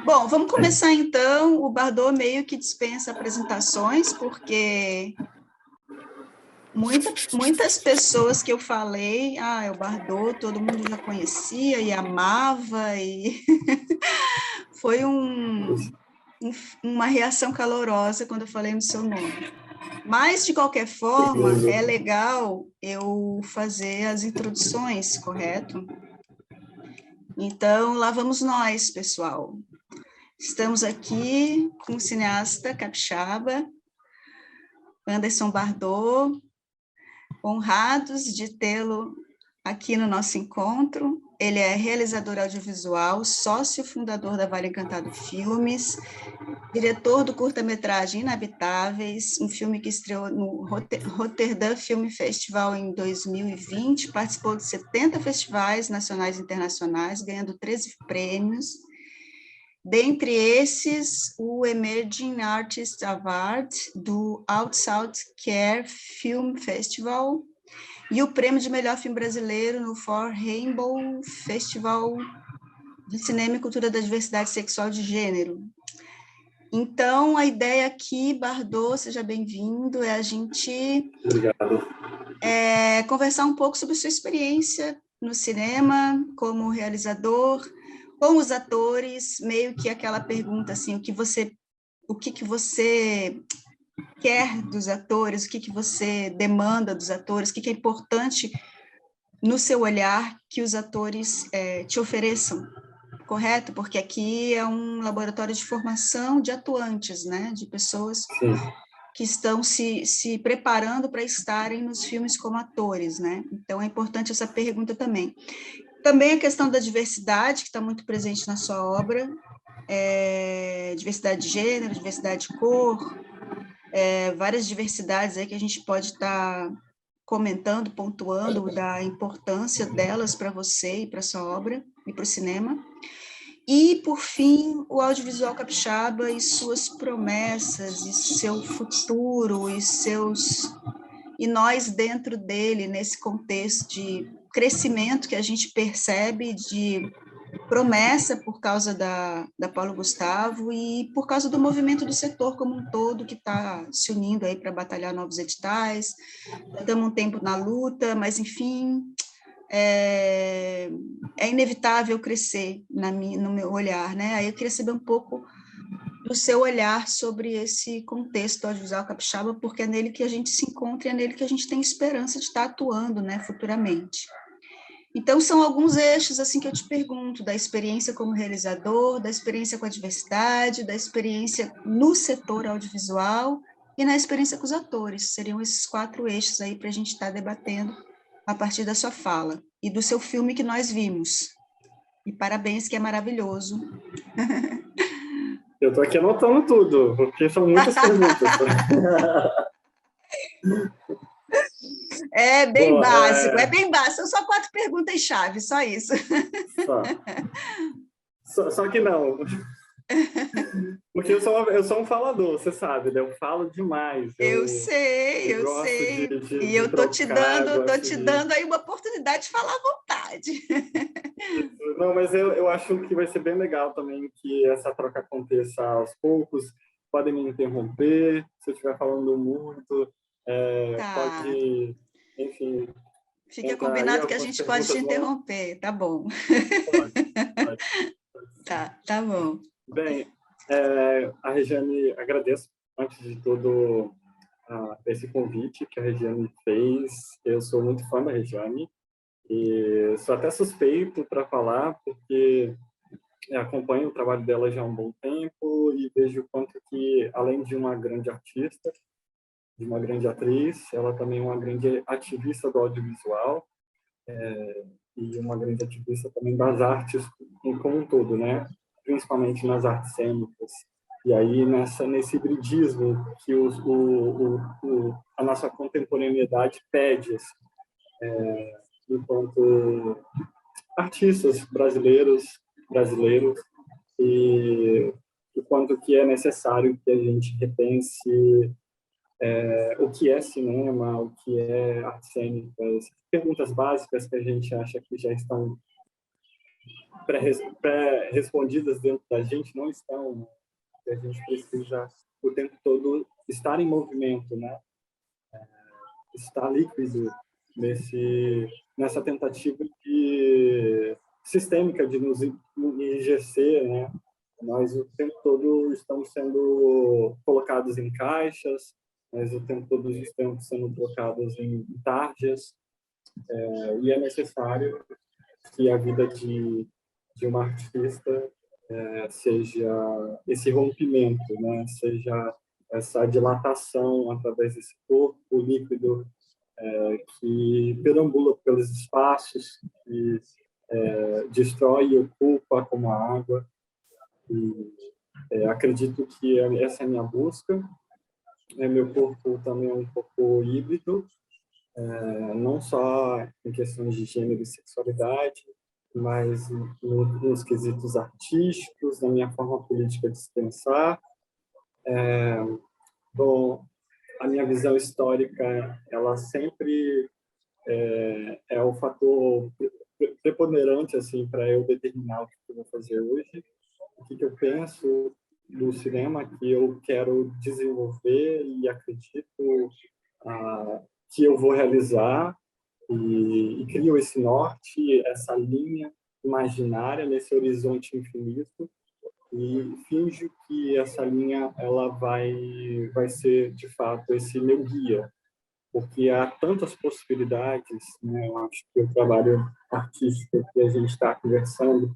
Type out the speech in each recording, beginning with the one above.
Bom, vamos começar então. O Bardot meio que dispensa apresentações, porque muitas pessoas que eu falei, é o Bardot, todo mundo já conhecia e amava, e foi uma reação calorosa quando eu falei no seu nome. Mas, de qualquer forma, é legal eu fazer as introduções, correto? Então, lá vamos nós, pessoal. Estamos aqui com o cineasta capixaba, Anderson Bardot, honrados de tê-lo aqui no nosso encontro. Ele é realizador audiovisual, sócio fundador da Vale Encantado Filmes, diretor do curta-metragem Inabitáveis, um filme que estreou no Rotterdam Film Festival em 2020, participou de 70 festivais nacionais e internacionais, ganhando 13 prêmios. Dentre esses, o Emerging Artist Award do Outside Care Film Festival e o prêmio de melhor filme brasileiro no For Rainbow Festival de Cinema e Cultura da Diversidade Sexual de Gênero. Então, a ideia aqui, Bardot, seja bem-vindo, é a gente conversar um pouco sobre sua experiência no cinema, como realizador, com os atores, meio que aquela pergunta assim, o que que você quer dos atores, o que você demanda dos atores, o que é importante no seu olhar que os atores te ofereçam, correto? Porque aqui é um laboratório de formação de atuantes, né? De pessoas que estão se preparando para estarem nos filmes como atores, né? Então, é importante essa pergunta também. Também a questão da diversidade, que está muito presente na sua obra, diversidade de gênero, diversidade de cor, várias diversidades aí que a gente pode estar comentando, pontuando da importância delas para você e para sua obra e para o cinema. E, por fim, o audiovisual capixaba e suas promessas, e seu futuro, e nós dentro dele, nesse contexto de crescimento que a gente percebe, de promessa por causa da Paulo Gustavo e por causa do movimento do setor como um todo, que está se unindo aí para batalhar novos editais. Estamos um tempo na luta, mas, enfim, é inevitável crescer no meu olhar, né? Aí eu queria saber um pouco do seu olhar sobre esse contexto audiovisual capixaba, porque é nele que a gente se encontra e é nele que a gente tem esperança de estar atuando, né, futuramente. Então, são alguns eixos assim que eu te pergunto, da experiência como realizador, da experiência com a diversidade, da experiência no setor audiovisual e na experiência com os atores. Seriam esses 4 eixos aí para a gente estar debatendo a partir da sua fala e do seu filme que nós vimos. E parabéns, que é maravilhoso. Eu estou aqui anotando tudo, porque são muitas perguntas. É bem básico, é bem básico. São só 4 perguntas-chave, só isso. Só que não. Porque eu sou um falador, você sabe, né? Eu falo demais. Eu sei. E eu tô te dando aí uma oportunidade de falar à vontade. Não, mas eu acho que vai ser bem legal também que essa troca aconteça aos poucos. Podem me interromper se eu estiver falando muito. Pode, enfim. Fica combinado que a gente pode te interromper, tá bom. Pode. Tá bom. Bem, a Regiane, agradeço, antes de tudo, esse convite que a Regiane fez. Eu sou muito fã da Regiane e sou até suspeito para falar, porque acompanho o trabalho dela já há um bom tempo e vejo o quanto que, além de uma grande artista, de uma grande atriz, ela também é uma grande ativista do audiovisual e uma grande ativista também das artes como um todo, né? Principalmente nas artes cênicas. E aí, nesse hibridismo que a nossa contemporaneidade pede, enquanto artistas brasileiros, e o quanto que é necessário que a gente repense o que é cinema, o que é artes cênicas, perguntas básicas que a gente acha que já estão pré-respondidas dentro da gente não estão, né? A gente precisa o tempo todo estar em movimento, né? Estar líquido nessa tentativa sistêmica de nos enrijecer, né? Nós o tempo todo estamos sendo colocados em caixas, nós o tempo todo estamos sendo colocados em tarjas, e é necessário que a vida de uma artista seja esse rompimento, né? Seja essa dilatação através desse corpo líquido que perambula pelos espaços, que destrói e ocupa como a água. E acredito que essa é a minha busca. Meu corpo também é um pouco híbrido, não só em questões de gênero e sexualidade, mas nos quesitos artísticos, na minha forma política de se pensar. Bom, a minha visão histórica, ela sempre é o fator preponderante assim para eu determinar o que eu vou fazer hoje, o que eu penso do cinema que eu quero desenvolver e acredito que eu vou realizar, e crio esse norte, essa linha imaginária nesse horizonte infinito, e finjo que essa linha ela vai ser de fato esse meu guia, porque há tantas possibilidades, né? Eu acho que o trabalho artístico que a gente está conversando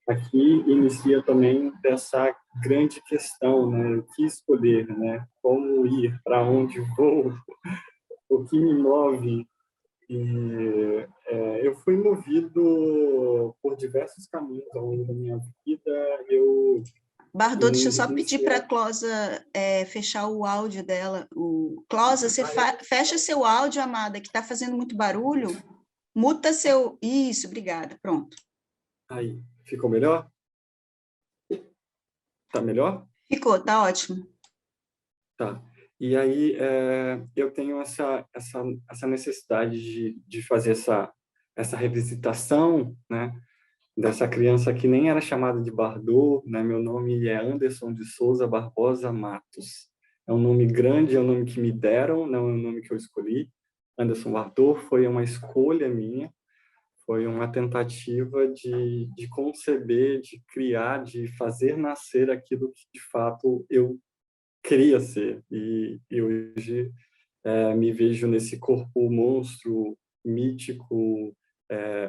aqui inicia também dessa grande questão, né? O que escolher, né? Como ir, para onde vou, o que me move. E eu fui movido por diversos caminhos ao longo da minha vida. Bardot, deixa eu só pedir para a Closa fechar o áudio dela. Closa, você fecha seu áudio, amada, que está fazendo muito barulho. Muta seu... Isso, obrigada. Pronto. Aí, ficou melhor? Tá melhor? Ficou, tá ótimo. Tá. E aí eu tenho essa necessidade de fazer essa revisitação, né? Dessa criança que nem era chamada de Bardot, né? Meu nome é Anderson de Souza Barbosa Matos. É um nome grande, é um nome que me deram, não é um nome que eu escolhi. Anderson Bardot foi uma escolha minha, foi uma tentativa de conceber, de criar, de fazer nascer aquilo que, de fato, eu queria ser. E hoje me vejo nesse corpo monstro, mítico,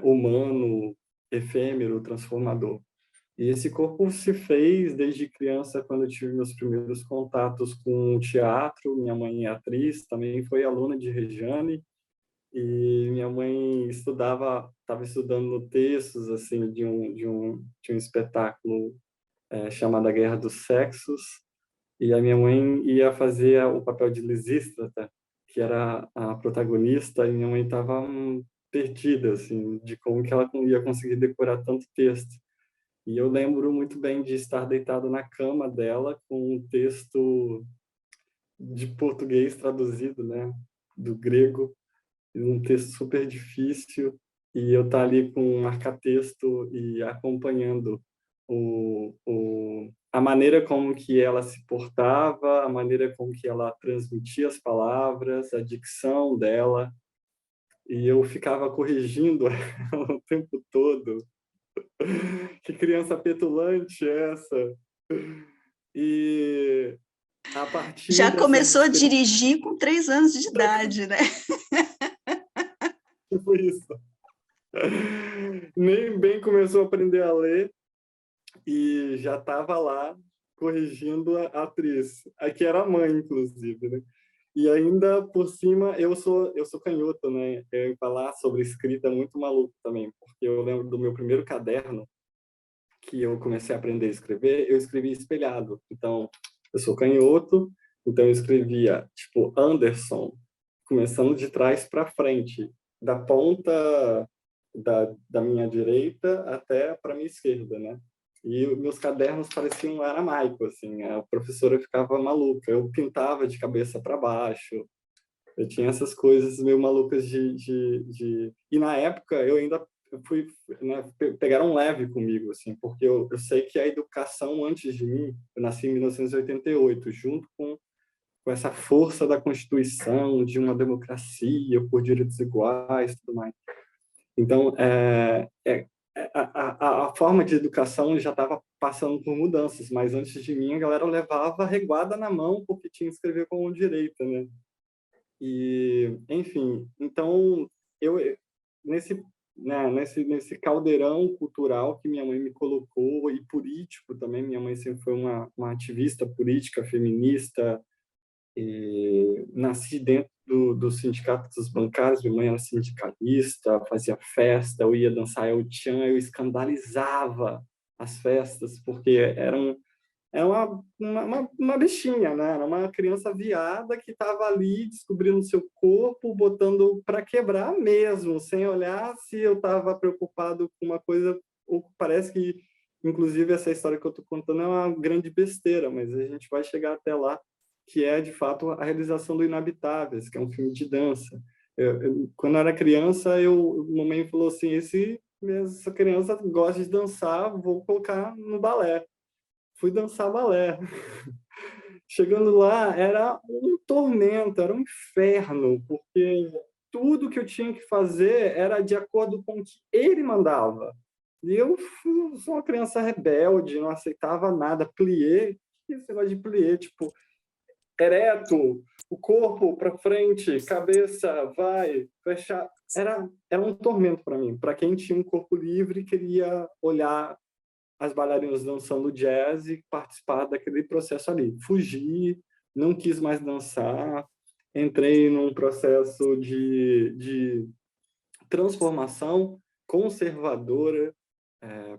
humano, efêmero, transformador. E esse corpo se fez desde criança, quando eu tive meus primeiros contatos com o teatro. Minha mãe é atriz, também foi aluna de Rejane, e minha mãe estava estudando textos assim de um espetáculo chamado A Guerra dos Sexos, e a minha mãe ia fazer o papel de Lisístrata, que era a protagonista, e minha mãe estava perdida, assim, de como que ela ia conseguir decorar tanto texto. E eu lembro muito bem de estar deitado na cama dela com um texto de português traduzido, né, do grego, um texto super difícil, e eu estar ali com um marca-texto e acompanhando a maneira como que ela se portava, a maneira como que ela transmitia as palavras, a dicção dela, e eu ficava corrigindo ela o tempo todo. Que criança petulante é essa? E a partir Já começou a experiências... dirigir com 3 anos de idade, né? Tipo isso. Nem bem começou a aprender a ler e já estava lá corrigindo a atriz, a que era a mãe, inclusive, né? E ainda por cima eu sou canhoto, né? Eu falar sobre escrita é muito maluco também, porque eu lembro do meu primeiro caderno que eu comecei a aprender a escrever, eu escrevi espelhado. Então, eu sou canhoto, então eu escrevia tipo Anderson, começando de trás para frente, da ponta da minha direita até para minha esquerda, né? E meus cadernos pareciam aramaico, assim, a professora ficava maluca. Eu pintava de cabeça para baixo, eu tinha essas coisas meio malucas E na época eu ainda né, pegaram leve comigo, assim, porque eu sei que a educação antes de mim, eu nasci em 1988, junto com essa força da Constituição, de uma democracia por direitos iguais, tudo mais. Então, a forma de educação já estava passando por mudanças, mas antes de mim a galera levava reguada na mão porque tinha que escrever com a mão direita, né? E, enfim, então eu nesse nesse caldeirão cultural que minha mãe me colocou e político também, minha mãe sempre foi uma ativista política feminista, e nasci dentro do sindicato dos bancários, minha mãe era sindicalista, fazia festa, eu ia dançar El Chan, eu escandalizava as festas, porque era uma bichinha, né? Era uma criança viada que estava ali descobrindo seu corpo, botando para quebrar mesmo, sem olhar se eu estava preocupado com uma coisa, ou parece que, inclusive, essa história que eu estou contando é uma grande besteira, mas a gente vai chegar até lá, que é, de fato, a realização do Inabitáveis, que é um filme de dança. Quando eu era criança, a mamãe falou assim, essa criança gosta de dançar, vou colocar no balé. Fui dançar balé. Chegando lá, era um tormento, era um inferno, porque tudo que eu tinha que fazer era de acordo com o que ele mandava. E eu sou uma criança rebelde, não aceitava nada. Plié, que esse negócio de plié, tipo, ereto, o corpo para frente, cabeça, vai, fechar. Era um tormento para mim. Para quem tinha um corpo livre, queria olhar as bailarinas dançando jazz e participar daquele processo ali. Fugi, não quis mais dançar, entrei num processo de transformação conservadora,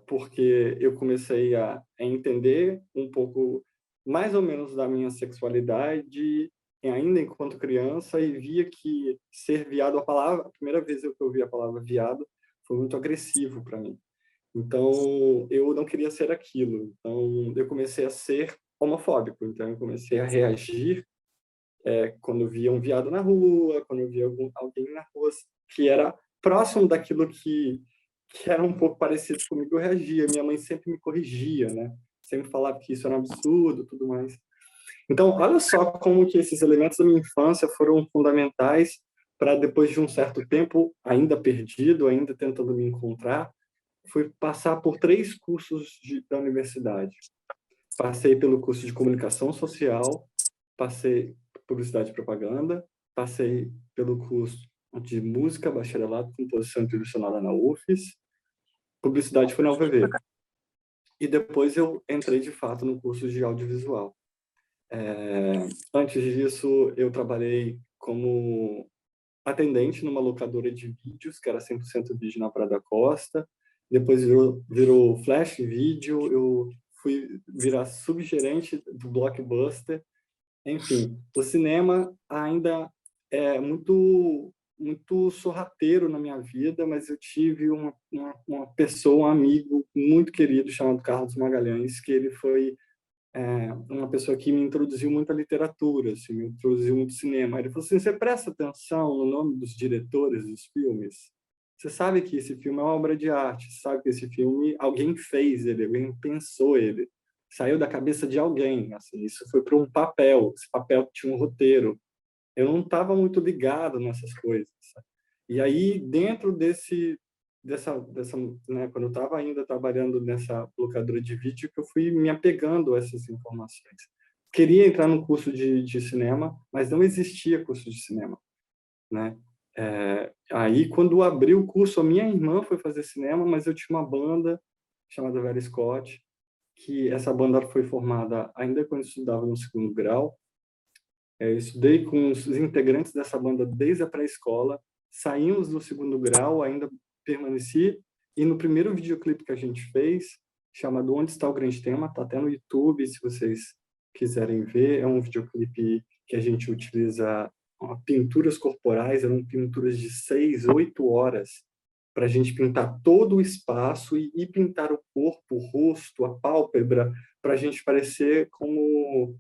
porque eu comecei a entender um pouco mais ou menos da minha sexualidade ainda enquanto criança e via que ser viado, a primeira vez que eu ouvi a palavra viado foi muito agressivo para mim. Então, eu não queria ser aquilo. Então, eu comecei a ser homofóbico. Então, eu comecei a reagir quando eu via um viado na rua, quando eu via alguém na rua que era próximo daquilo que era um pouco parecido comigo, eu reagia. Minha mãe sempre me corrigia, né? Sempre falava que isso era um absurdo, tudo mais. Então, olha só como que esses elementos da minha infância foram fundamentais para, depois de um certo tempo, ainda perdido, ainda tentando me encontrar, fui passar por 3 cursos da universidade. Passei pelo curso de comunicação social, passei por publicidade e propaganda, passei pelo curso de música, bacharelado, composição internacional na UFES, publicidade foi na UVV. E depois eu entrei, de fato, no curso de audiovisual. Antes disso, eu trabalhei como atendente numa locadora de vídeos, que era 100% vídeo na Praia da Costa. Depois virou Flash Vídeo, eu fui virar subgerente do Blockbuster. Enfim, o cinema ainda é muito sorrateiro na minha vida, mas eu tive uma pessoa, um amigo muito querido chamado Carlos Magalhães, que ele foi uma pessoa que me introduziu muito à literatura, assim, me introduziu muito ao cinema. Ele falou assim, você presta atenção no nome dos diretores dos filmes? Você sabe que esse filme é uma obra de arte, você sabe que esse filme alguém fez ele, alguém pensou ele, saiu da cabeça de alguém, assim, isso foi para um papel, esse papel tinha um roteiro. Eu não estava muito ligado nessas coisas, sabe? E aí, dentro dessa, né, quando eu estava ainda trabalhando nessa locadora de vídeo, que eu fui me apegando a essas informações. Queria entrar no curso de cinema, mas não existia curso de cinema, né? Aí, quando abriu o curso, a minha irmã foi fazer cinema, mas eu tinha uma banda chamada Vera Scott, que essa banda foi formada ainda quando eu estudava no segundo grau. Eu estudei com os integrantes dessa banda desde a pré-escola, saímos do segundo grau, ainda permaneci, e no primeiro videoclipe que a gente fez, chamado Onde Está o Grande Tema, está até no YouTube, se vocês quiserem ver, é um videoclipe que a gente utiliza pinturas corporais, eram pinturas de 6, 8 horas, para a gente pintar todo o espaço e pintar o corpo, o rosto, a pálpebra, para a gente parecer como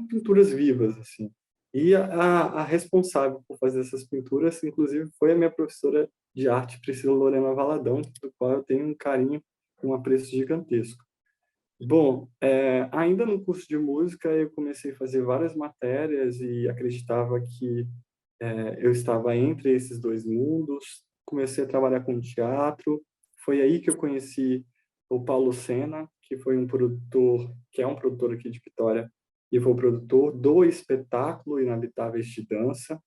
pinturas vivas, assim. E a responsável por fazer essas pinturas, inclusive, foi a minha professora de arte Priscila Lorena Valadão, do qual eu tenho um carinho, um apreço gigantesco. Bom, ainda no curso de música, eu comecei a fazer várias matérias e acreditava que eu estava entre esses dois mundos. Comecei a trabalhar com teatro. Foi aí que eu conheci o Paulo Sena, que foi um produtor, que é um produtor aqui de Vitória, e foi o produtor do espetáculo Inabitáveis de Dança,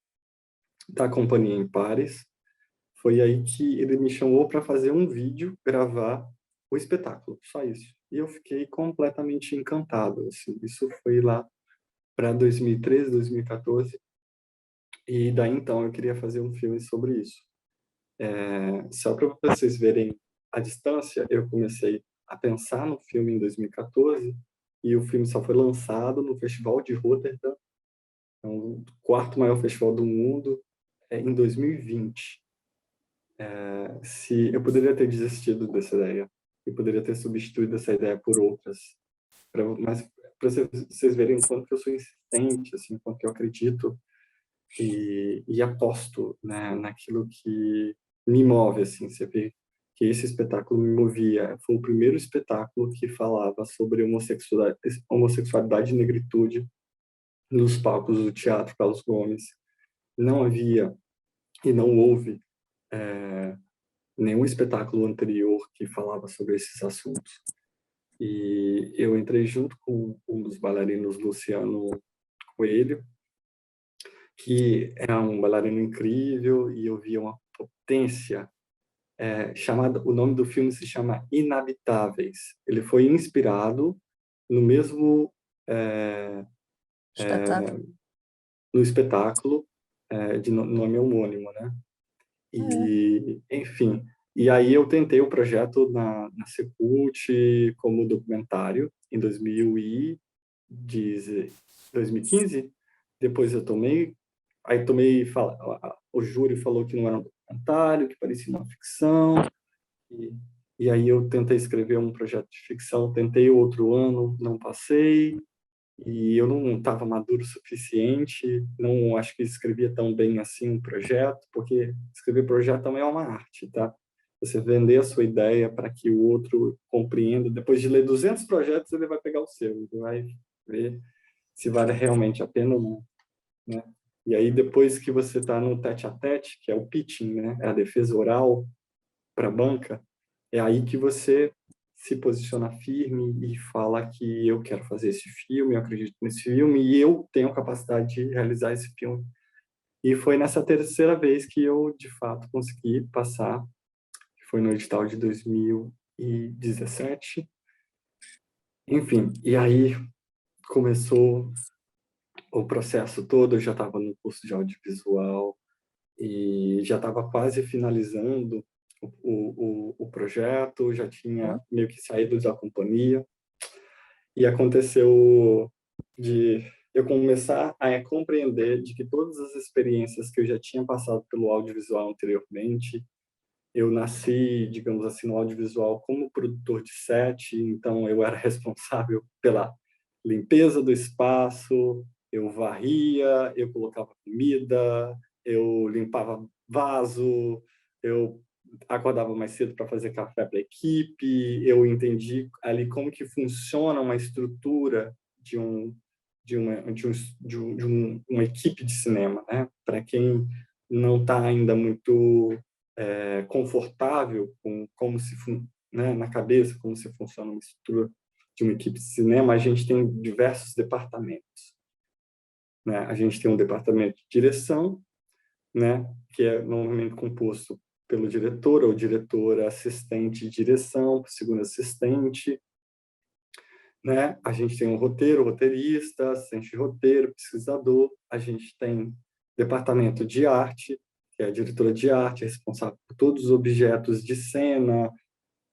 da Companhia em Pares. Foi aí que ele me chamou para fazer um vídeo, gravar o espetáculo, só isso. E eu fiquei completamente encantado, assim. Isso foi lá para 2013, 2014, e daí então eu queria fazer um filme sobre isso. Só para vocês verem a distância, eu comecei a pensar no filme em 2014 e o filme só foi lançado no Festival de Rotterdam, é o quarto maior festival do mundo, em 2020. Se eu poderia ter desistido dessa ideia, eu poderia ter substituído essa ideia por outras, mas para vocês verem o quanto que eu sou insistente, assim, quanto que eu acredito e aposto, né, naquilo que me move, assim. Você vê que esse espetáculo me movia. Foi o primeiro espetáculo que falava sobre homossexualidade e negritude nos palcos do Teatro Carlos Gomes. Não havia e não houve nenhum espetáculo anterior que falava sobre esses assuntos. E eu entrei junto com um dos bailarinos, Luciano Coelho, que é um bailarino incrível, e eu via uma potência o nome do filme se chama Inabitáveis. Ele foi inspirado no mesmo Espetáculo. no espetáculo de nome homônimo, né? E enfim, e aí eu tentei o projeto na Secult como documentário em 2015. Depois eu tomei, o júri falou que não era um documentário, que parecia uma ficção. E aí eu tentei escrever um projeto de ficção, tentei outro ano, não passei, e eu não estava maduro o suficiente, não acho que escrevia tão bem assim um projeto, porque escrever projeto também é uma arte, tá? Você vender a sua ideia para que o outro compreenda. Depois de ler 200 projetos, ele vai pegar o seu, ele vai ver se vale realmente a pena ou não, né? E aí, depois que você está no tete-a-tete, que é o pitching, né? É a defesa oral para a banca, é aí que você se posiciona firme e fala que eu quero fazer esse filme, eu acredito nesse filme e eu tenho capacidade de realizar esse filme. E foi nessa terceira vez que eu, de fato, consegui passar, que foi no edital de 2017. Enfim, e aí começou o processo todo, eu já estava no curso de audiovisual e já estava quase finalizando o projeto, já tinha meio que saído da companhia, e aconteceu de eu começar a compreender de que todas as experiências que eu já tinha passado pelo audiovisual anteriormente, eu nasci, digamos assim, no audiovisual como produtor de set, então eu era responsável pela limpeza do espaço, eu varria, eu colocava comida, eu limpava vaso, eu acordava mais cedo para fazer café para a equipe, eu entendi ali como que funciona uma estrutura uma equipe de cinema, né? Para quem não está ainda muito confortável com como né, na cabeça como se funciona uma estrutura de uma equipe de cinema, a gente tem diversos departamentos, né? A gente tem um departamento de direção, né, que é normalmente composto pelo diretor ou diretora, assistente de direção, segundo assistente, né? A gente tem um roteiro, roteirista, assistente de roteiro, pesquisador. A gente tem departamento de arte, que é a diretora de arte, responsável por todos os objetos de cena,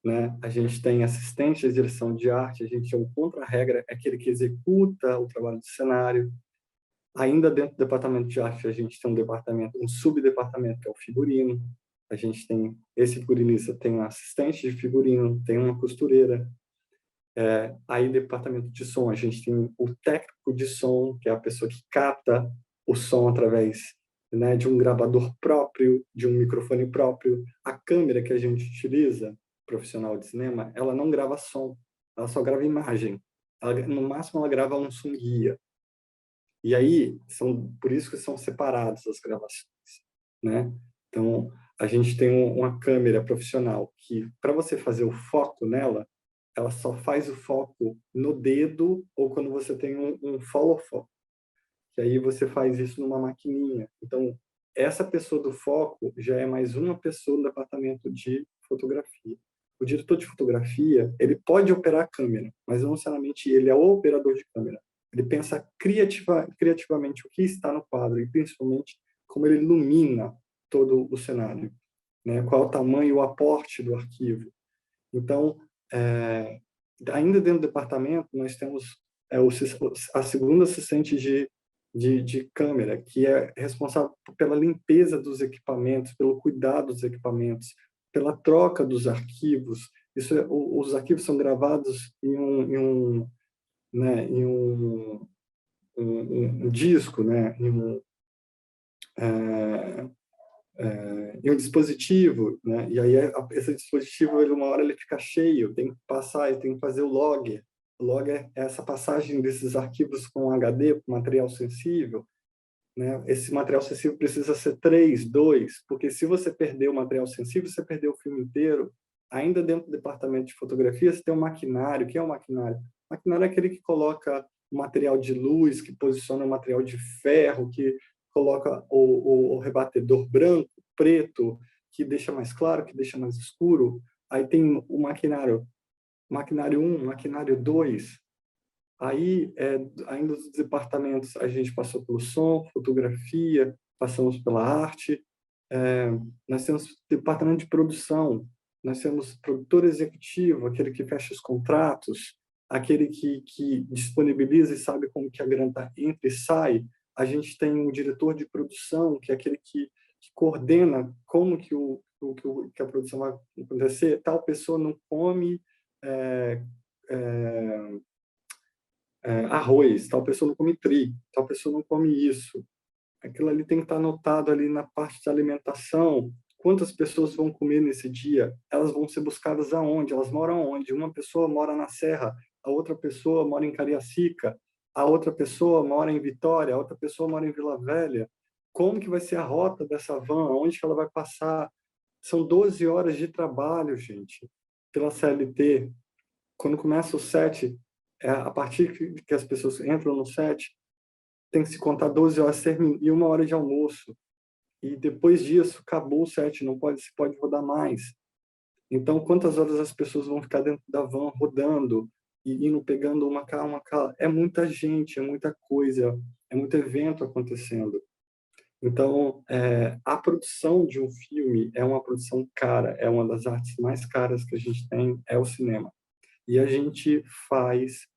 né? A gente tem assistente de direção de arte, a gente é um contra-regra, é aquele que executa o trabalho de cenário. Ainda dentro do departamento de arte, a gente tem um subdepartamento, que é o figurino. A gente tem, esse figurinista tem um assistente de figurino, tem uma costureira. Aí, departamento de som, a gente tem o técnico de som, que é a pessoa que capta o som através né, de um gravador próprio, de um microfone próprio. A câmera que a gente utiliza, profissional de cinema, ela não grava som, ela só grava imagem. No máximo, ela grava um som guia. E aí, por isso que são separadas as gravações, né? Então, a gente tem uma câmera profissional que, para você fazer o foco nela, ela só faz o foco no dedo ou quando você tem um follow foco, que aí você faz isso numa maquininha. Então, essa pessoa do foco já é mais uma pessoa no departamento de fotografia. O diretor de fotografia, ele pode operar a câmera, mas não necessariamente ele é o operador de câmera. Ele pensa criativamente o que está no quadro e principalmente como ele ilumina todo o cenário, né? Qual é o tamanho, o aporte do arquivo. Então, ainda dentro do departamento, nós temos a segunda assistente de câmera, que é responsável pela limpeza dos equipamentos, pelo cuidado dos equipamentos, pela troca dos arquivos. Os arquivos são gravados né, em um disco, né, em um dispositivo, né? E aí esse dispositivo, uma hora ele fica cheio, tem que passar, tem que fazer o log. O log é essa passagem desses arquivos com HD, com material sensível, né? Esse material sensível precisa ser 3, 2, porque se você perder o material sensível, você perdeu o filme inteiro. Ainda dentro do departamento de fotografia, você tem um maquinário. O que é um maquinário? O maquinário é aquele que coloca o material de luz, que posiciona o material de ferro, que coloca o rebatedor branco, preto, que deixa mais claro, que deixa mais escuro. Aí tem o maquinário 1, maquinário 2. Aí, ainda dos departamentos, a gente passou pelo som, fotografia, passamos pela arte. Nós temos departamento de produção, nós temos produtor executivo, aquele que fecha os contratos, aquele que disponibiliza e sabe como que a grana entra e sai. A gente tem um diretor de produção, que é aquele que coordena como que a produção vai acontecer. Tal pessoa não come é, é, arroz, tal pessoa não come trigo, tal pessoa não come isso. Aquilo ali tem que estar anotado ali na parte de alimentação. Quantas pessoas vão comer nesse dia? Elas vão ser buscadas aonde? Elas moram onde? Uma pessoa mora na Serra, a outra pessoa mora em Cariacica, a outra pessoa mora em Vitória, a outra pessoa mora em Vila Velha. Como que vai ser a rota dessa van? Onde que ela vai passar? São 12 horas de trabalho, gente, pela CLT. Quando começa o set, a partir que as pessoas entram no set, tem que se contar 12 horas e 1 hora de almoço. E depois disso, acabou o set, não se pode rodar mais. Então, quantas horas as pessoas vão ficar dentro da van rodando e indo pegando uma cá? É muita gente, é muita coisa, é muito evento acontecendo. Então, a produção de um filme é uma produção cara, é uma das artes mais caras que a gente tem, é o cinema. E a gente faz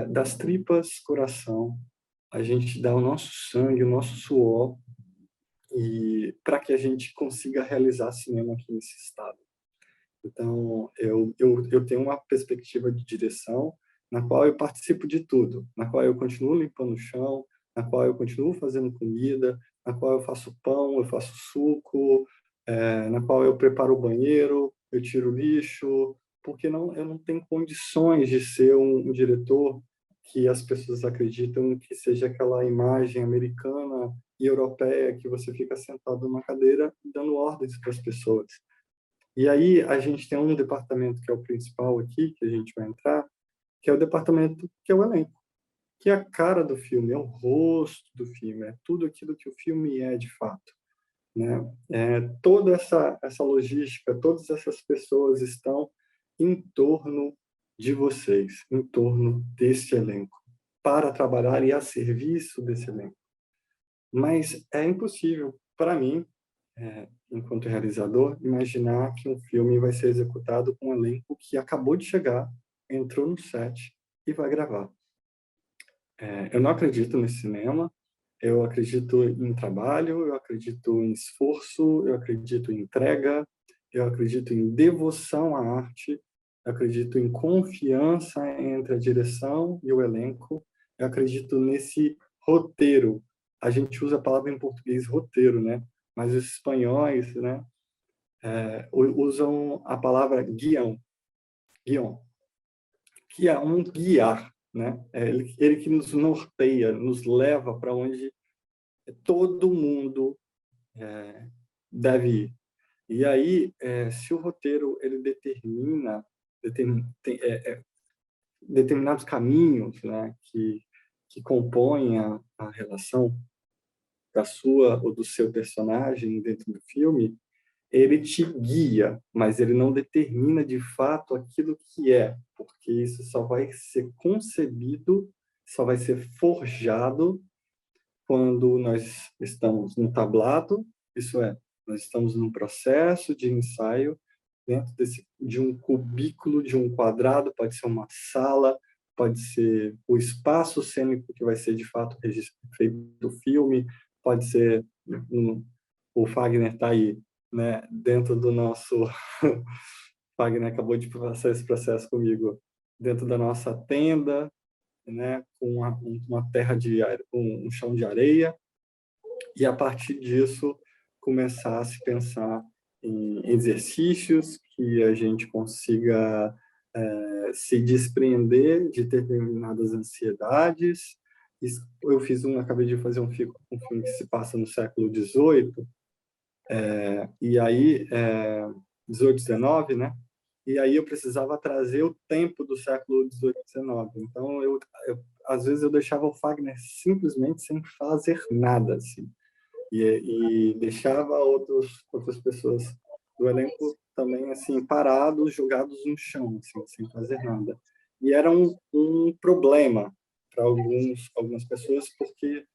das tripas coração, a gente dá o nosso sangue, o nosso suor, e para que a gente consiga realizar cinema aqui nesse estado. Então, eu tenho uma perspectiva de direção na qual eu participo de tudo, na qual eu continuo limpando o chão, na qual eu continuo fazendo comida, na qual eu faço pão, eu faço suco, na qual eu preparo o banheiro, eu tiro o lixo, porque eu não tenho condições de ser um diretor que as pessoas acreditam que seja aquela imagem americana e europeia que você fica sentado numa cadeira dando ordens para as pessoas. E aí a gente tem um departamento que é o principal aqui, que a gente vai entrar, que é o departamento que é o elenco, que é a cara do filme, é o rosto do filme, é tudo aquilo que o filme é de fato, né? Toda essa logística, todas essas pessoas estão em torno de vocês, em torno desse elenco, para trabalhar e a serviço desse elenco. Mas é impossível para mim, enquanto realizador, imaginar que um filme vai ser executado com um elenco que acabou de chegar, entrou no set e vai gravar. Eu não acredito nesse cinema, eu acredito em trabalho, eu acredito em esforço, eu acredito em entrega, eu acredito em devoção à arte, eu acredito em confiança entre a direção e o elenco, eu acredito nesse roteiro a gente usa a palavra em português roteiro, né? Mas os espanhóis, né, usam a palavra guião, que é um guiar, né? É ele que nos norteia, nos leva para onde todo mundo deve ir. E aí, se o roteiro ele determina determinados caminhos, né, que compõem a relação da sua ou do seu personagem dentro do filme, ele te guia, mas ele não determina de fato aquilo que é, porque isso só vai ser concebido, só vai ser forjado quando nós estamos no tablado, isso é, nós estamos num processo de ensaio dentro de um cubículo, de um quadrado, pode ser uma sala, pode ser o espaço cênico que vai ser de fato feito do filme, pode ser o Fagner está aí, né, dentro do nosso Fagner acabou de passar esse processo comigo, dentro da nossa tenda, né, com uma terra um chão de areia, e a partir disso começar a se pensar em exercícios que a gente consiga se desprender de determinadas ansiedades. Eu acabei de fazer um filme que se passa no século XVIII, e aí 18, 19, né? E aí eu precisava trazer o tempo do século XVIII, XIX. Então às vezes eu deixava o Fagner simplesmente sem fazer nada, assim, e deixava outras pessoas do elenco também assim parados, jogados no chão, assim, sem fazer nada. E era um problema para algumas pessoas, porque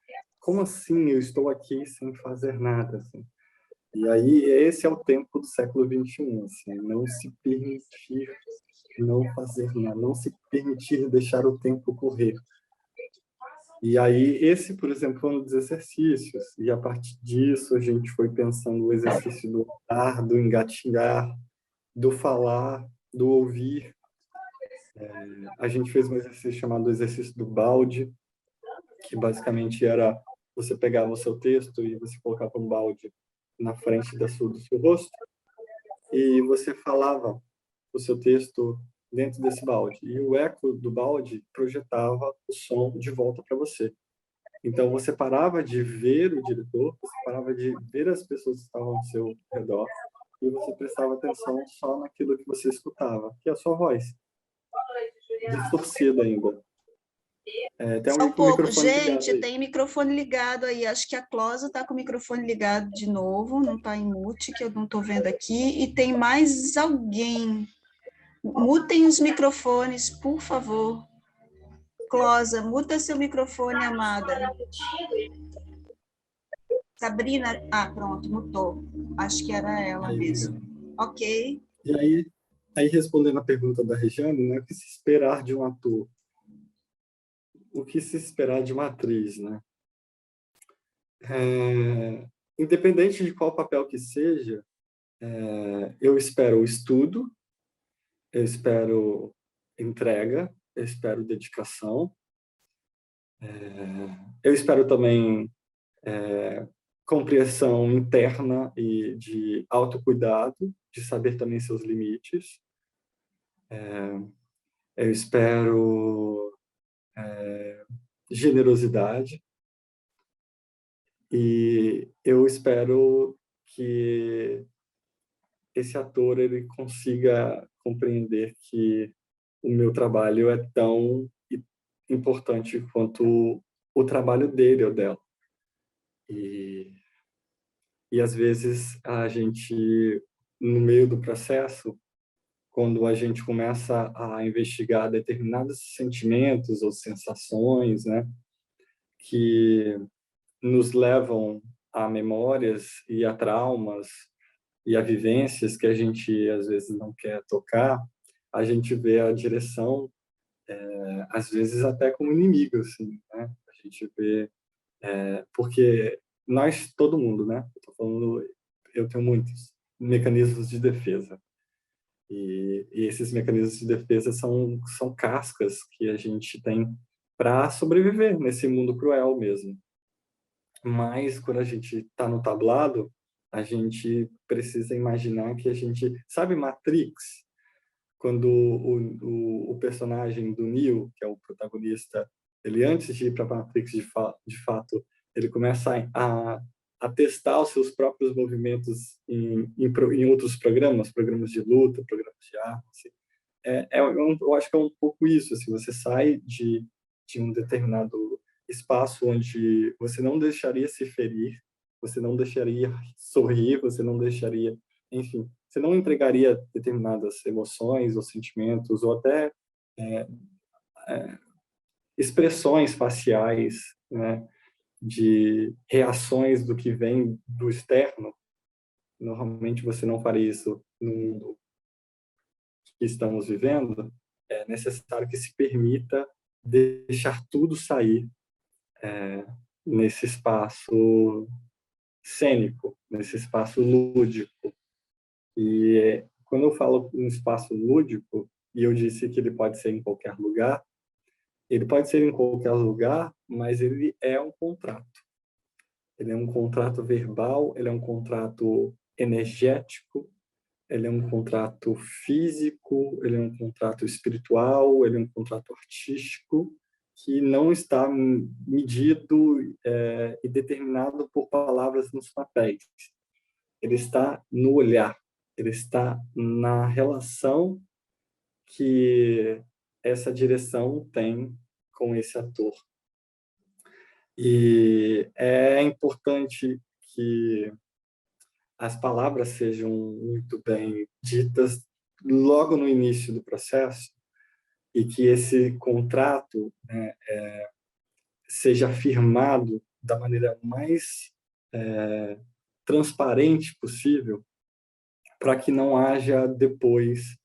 como assim eu estou aqui sem fazer nada, assim? E aí esse é o tempo do século XXI, assim, não se permitir não fazer nada, não se permitir deixar o tempo correr. E aí esse, por exemplo, foi um dos exercícios, e a partir disso a gente foi pensando o exercício do andar, do engatinhar, do falar, do ouvir. A gente fez um exercício chamado exercício do balde, que basicamente era você pegava o seu texto e você colocava um balde na frente do seu rosto, e você falava o seu texto dentro desse balde. E o eco do balde projetava o som de volta para você. Então, você parava de ver o diretor, você parava de ver as pessoas que estavam ao seu redor, e você prestava atenção só naquilo que você escutava, que é a sua voz, distorcida ainda. Tem Só alguém um com o pouco. microfone ligado Gente, aí. tem microfone ligado aí. Acho que a Closa está com o microfone ligado de novo, não está em mute, que eu não estou vendo aqui. E tem mais alguém. Mutem os microfones, por favor. Closa, muta seu microfone, amada. Sabrina, pronto, mutou. Acho que era ela Aí, mesmo. Ok. e aí, respondendo a pergunta da Regiane, né, o que se esperar de um ator? O que se esperar de uma atriz, né? Independente de qual papel que seja, eu espero o estudo, eu espero entrega, eu espero dedicação, eu espero também compreensão interna e de autocuidado, de saber também seus limites. Eu espero generosidade e eu espero que esse ator ele consiga compreender que o meu trabalho é tão importante quanto o trabalho dele ou dela. E às vezes a gente, no meio do processo, quando a gente começa a investigar determinados sentimentos ou sensações, né, que nos levam a memórias e a traumas e a vivências que a gente às vezes não quer tocar, a gente vê a direção às vezes até como inimigo, assim, né? A gente vê porque nós, todo mundo, né? Eu tô falando, eu tenho muitos mecanismos de defesa. E esses mecanismos de defesa são cascas que a gente tem para sobreviver nesse mundo cruel mesmo. Mas quando a gente está no tablado, a gente precisa imaginar que a gente... Sabe Matrix? Quando o personagem do Neo, que é o protagonista, ele antes de ir para Matrix de fato, ele começa a testar os seus próprios movimentos em outros programas de luta, programas de arma. Assim. Eu acho que é um pouco isso. Assim, você sai de um determinado espaço onde você não deixaria se ferir, você não deixaria sorrir, você não deixaria, enfim, você não entregaria determinadas emoções ou sentimentos ou até é, é, expressões faciais, né, de reações do que vem do externo. Normalmente você não faria isso no mundo que estamos vivendo. É necessário que se permita deixar tudo sair nesse espaço cênico, nesse espaço lúdico. E quando eu falo um espaço lúdico, e eu disse que ele pode ser em qualquer lugar, ele pode ser em qualquer lugar, mas ele é um contrato. Ele é um contrato verbal, ele é um contrato energético, ele é um contrato físico, ele é um contrato espiritual, ele é um contrato artístico, que não está medido e determinado por palavras nos papéis. Ele está no olhar, ele está na relação que essa direção tem com esse ator. E é importante que as palavras sejam muito bem ditas logo no início do processo e que esse contrato, né, seja firmado da maneira mais transparente possível, para que não haja depois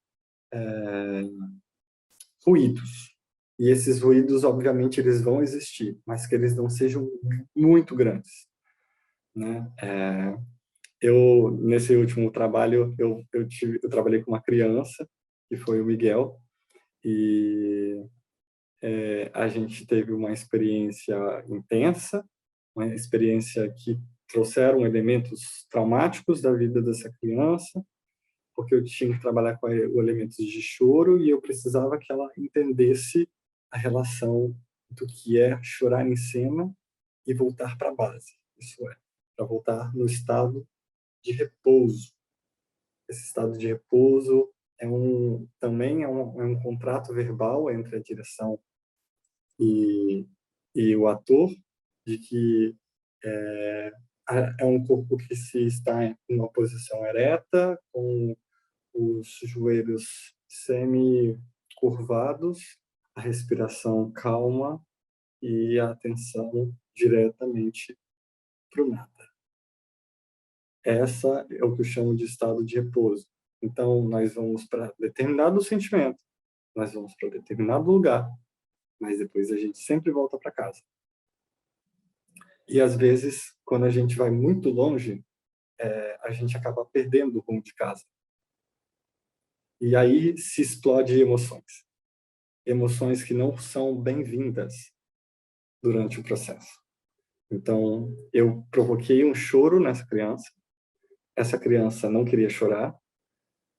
ruídos. E esses ruídos, obviamente, eles vão existir, mas que eles não sejam muito grandes, né? Nesse último trabalho, eu trabalhei com uma criança, que foi o Miguel, e a gente teve uma experiência intensa, uma experiência que trouxeram elementos traumáticos da vida dessa criança, porque eu tinha que trabalhar com elementos de choro e eu precisava que ela entendesse a relação do que é chorar em cena e voltar para a base. Isso é, para voltar no estado de repouso. Esse estado de repouso também é um contrato verbal entre a direção e o ator, de que é um corpo que se está em uma posição ereta, com os joelhos semi-curvados, a respiração calma e a atenção diretamente para o nada. Essa é o que eu chamo de estado de repouso. Então, nós vamos para determinado sentimento, nós vamos para determinado lugar, mas depois a gente sempre volta para casa. E, às vezes, quando a gente vai muito longe, a gente acaba perdendo o rumo de casa. E aí se explode emoções. Emoções que não são bem-vindas durante o processo. Então, eu provoquei um choro nessa criança. Essa criança não queria chorar.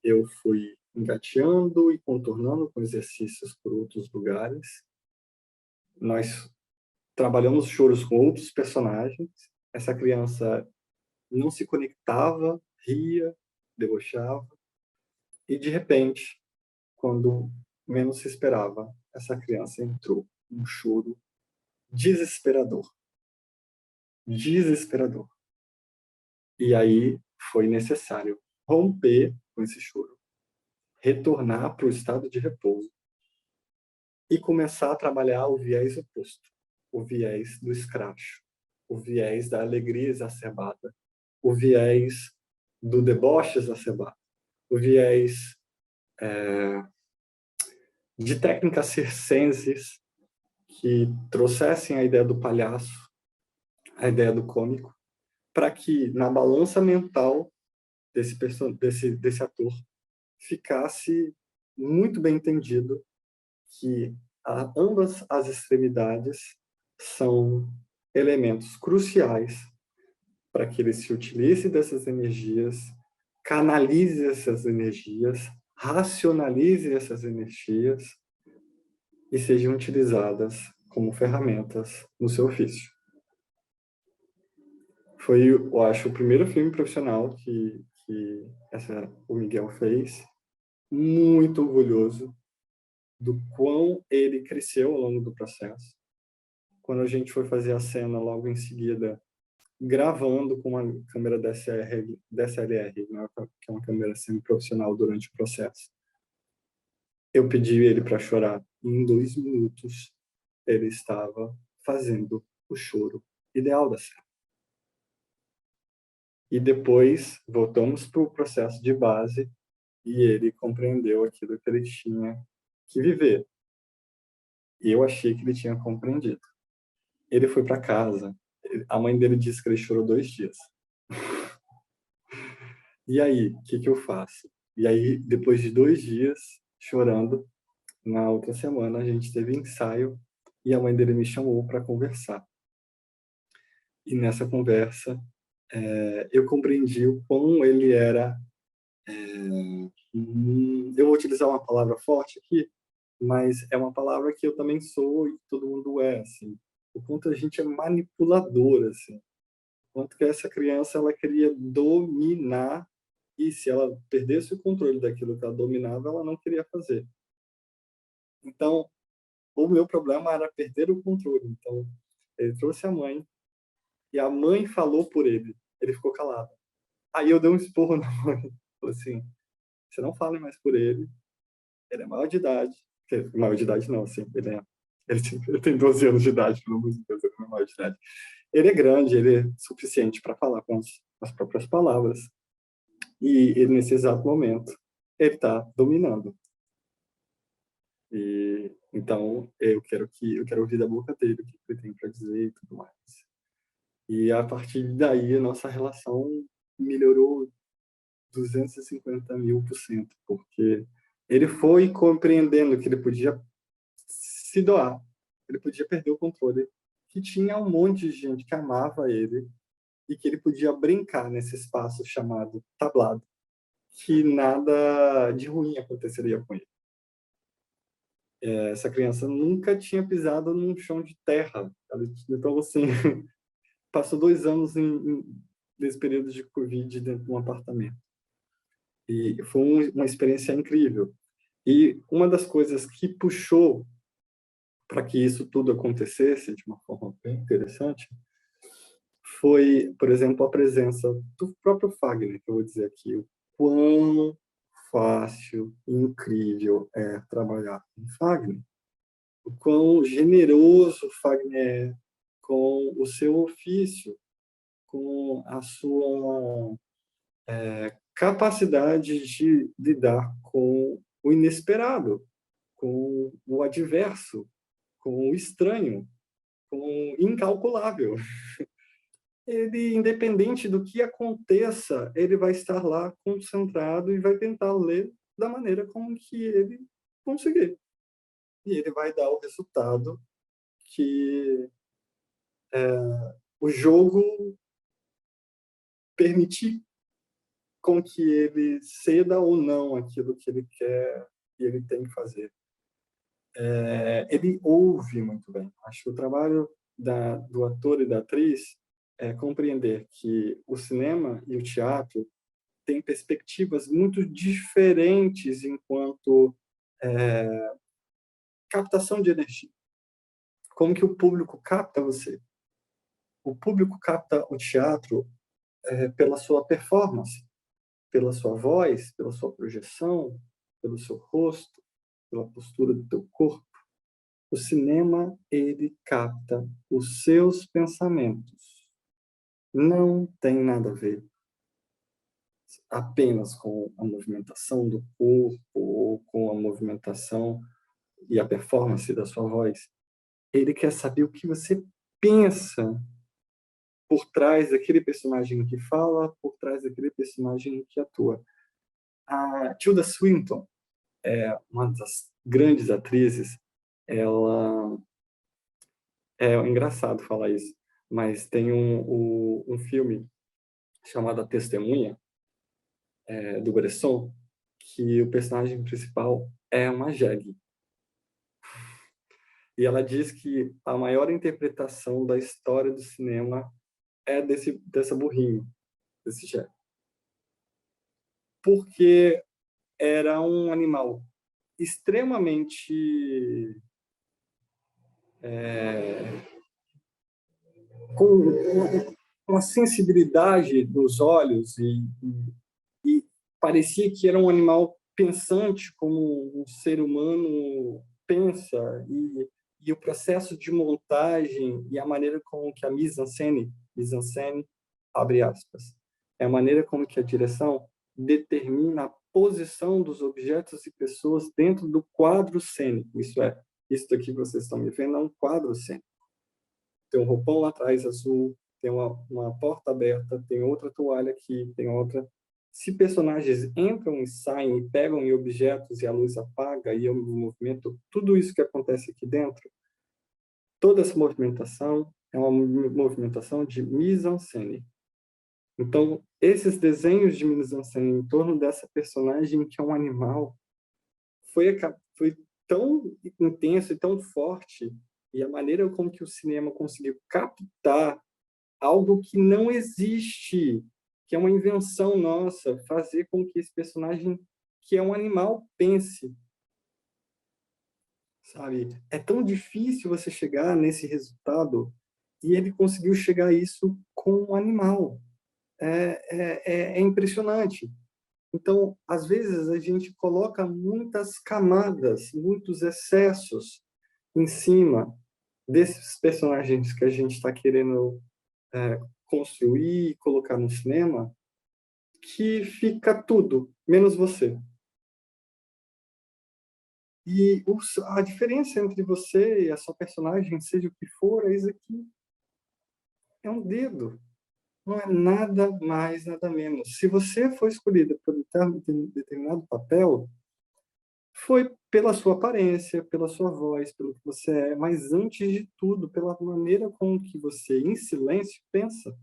Eu fui engateando e contornando com exercícios por outros lugares. Nós trabalhamos choros com outros personagens. Essa criança não se conectava, ria, debochava. E, de repente, quando menos se esperava, essa criança entrou num choro desesperador. Desesperador. E aí foi necessário romper com esse choro, retornar para o estado de repouso e começar a trabalhar o viés oposto, o viés do escracho, o viés da alegria exacerbada, o viés do deboche exacerbado, o viés de técnicas circenses que trouxessem a ideia do palhaço, a ideia do cômico, para que na balança mental desse ator ficasse muito bem entendido que ambas as extremidades são elementos cruciais para que ele se utilize dessas energias, canalize essas energias, racionalize essas energias e sejam utilizadas como ferramentas no seu ofício. Foi, eu acho, o primeiro filme profissional que o Miguel fez. Muito orgulhoso do quão ele cresceu ao longo do processo. Quando a gente foi fazer a cena logo em seguida, gravando com uma câmera DSLR, né, que é uma câmera semi-profissional durante o processo, eu pedi ele para chorar. Em 2 minutos, ele estava fazendo o choro ideal da cena. E depois, voltamos para o processo de base e ele compreendeu aquilo que ele tinha que viver. E eu achei que ele tinha compreendido. Ele foi para casa. A mãe dele disse que ele chorou 2 dias. E aí, o que eu faço? E aí, depois de 2 dias chorando, na outra semana a gente teve ensaio e a mãe dele me chamou para conversar. E nessa conversa, eu compreendi o quão ele era... eu vou utilizar uma palavra forte aqui, mas é uma palavra que eu também sou e todo mundo é, assim. O quanto a gente é manipulador, assim. O quanto que essa criança, ela queria dominar, e se ela perdesse o controle daquilo que ela dominava, ela não queria fazer. Então, o meu problema era perder o controle. Então, ele trouxe a mãe, e a mãe falou por ele. Ele ficou calado. Aí eu dei um esporro na mãe. Falei assim, você não fale mais por ele é maior de idade. Maior de idade não, assim, ele tem 12 anos de idade, pelo amor de Deus, ele não é maior de idade. Ele é grande, ele é suficiente para falar com as próprias palavras. E ele, nesse exato momento, ele está dominando. E então eu quero ouvir da boca dele o que ele tem para dizer e tudo mais. E a partir daí a nossa relação melhorou 250.000%, porque ele foi compreendendo que ele podia se doar, ele podia perder o controle, que tinha um monte de gente que amava ele e que ele podia brincar nesse espaço chamado tablado, que nada de ruim aconteceria com ele. Essa criança nunca tinha pisado num chão de terra. Então, assim, passou 2 anos nesse período de Covid dentro de um apartamento. E foi uma experiência incrível. E uma das coisas que puxou para que isso tudo acontecesse de uma forma bem interessante foi, por exemplo, a presença do próprio Fagner, que eu vou dizer aqui, o quão fácil e incrível é trabalhar com Fagner, o quão generoso Fagner é com o seu ofício, com a sua capacidade de lidar com o inesperado, com o adverso, com o estranho, com o incalculável. Ele, independente do que aconteça, ele vai estar lá concentrado e vai tentar ler da maneira como que ele conseguir. E ele vai dar o resultado que o jogo permitir com que ele ceda ou não aquilo que ele quer e ele tem que fazer. Ele ouve muito bem. Acho que o trabalho do ator e da atriz é compreender que o cinema e o teatro têm perspectivas muito diferentes enquanto captação de energia. Como que o público capta você? O público capta o teatro pela sua performance, pela sua voz, pela sua projeção, pelo seu rosto, pela postura do teu corpo. O cinema, ele capta os seus pensamentos. Não tem nada a ver apenas com a movimentação do corpo ou com a movimentação e a performance da sua voz. Ele quer saber o que você pensa por trás daquele personagem que fala, por trás daquele personagem que atua. A Tilda Swinton é uma das grandes atrizes. Ela é engraçado falar isso, mas tem um filme chamado A Testemunha, do Bresson, que o personagem principal é uma jegue. E ela diz que a maior interpretação da história do cinema é dessa burrinho, desse jegue. Porque era um animal extremamente com uma sensibilidade nos olhos e parecia que era um animal pensante, como um ser humano pensa, e o processo de montagem e a maneira como que a mise-en-scène, abre aspas, é a maneira como que a direção determina a posição dos objetos e pessoas dentro do quadro cênico. Isso é, isso daqui que vocês estão me vendo é um quadro cênico. Tem um roupão lá atrás azul, tem uma porta aberta, tem outra toalha aqui, tem outra. Se personagens entram e saem e pegam em objetos e a luz apaga e o movimento, tudo isso que acontece aqui dentro, toda essa movimentação é uma movimentação de mise-en-scène. Então, esses desenhos de mise-en-scène em torno dessa personagem que é um animal foi tão intenso e tão forte, e a maneira como que o cinema conseguiu captar algo que não existe, que é uma invenção nossa, fazer com que esse personagem, que é um animal, pense. Sabe? É tão difícil você chegar nesse resultado, e ele conseguiu chegar a isso com um animal. É impressionante. Então, às vezes, a gente coloca muitas camadas, muitos excessos em cima desses personagens que a gente está querendo construir e colocar no cinema, que fica tudo, menos você. E a diferença entre você e a sua personagem, seja o que for, é isso aqui. É um dedo. Não é nada mais, nada menos. Se você foi escolhida por um determinado papel, foi pela sua aparência, pela sua voz, pelo que você é, mas antes de tudo, pela maneira com que você, em silêncio, pensa.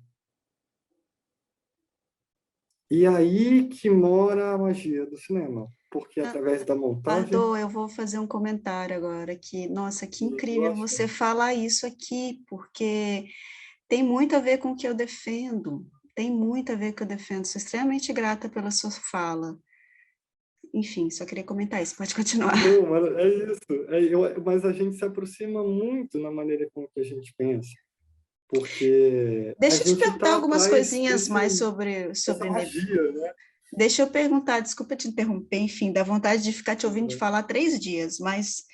E aí que mora a magia do cinema, porque através da montagem... Ardô, eu vou fazer um comentário agora, que, nossa, que incrível você falar isso aqui, porque tem muito a ver com o que eu defendo, tem muito a ver com o que eu defendo, sou extremamente grata pela sua fala. Enfim, só queria comentar isso, pode continuar. Não, mas é isso, mas a gente se aproxima muito na maneira como que a gente pensa, porque Deixa a eu te gente perguntar está algumas atrás coisinhas mais sobre dessa magia, né? Deixa eu perguntar, desculpa te interromper, enfim, dá vontade de ficar te ouvindo te falar 3 dias, mas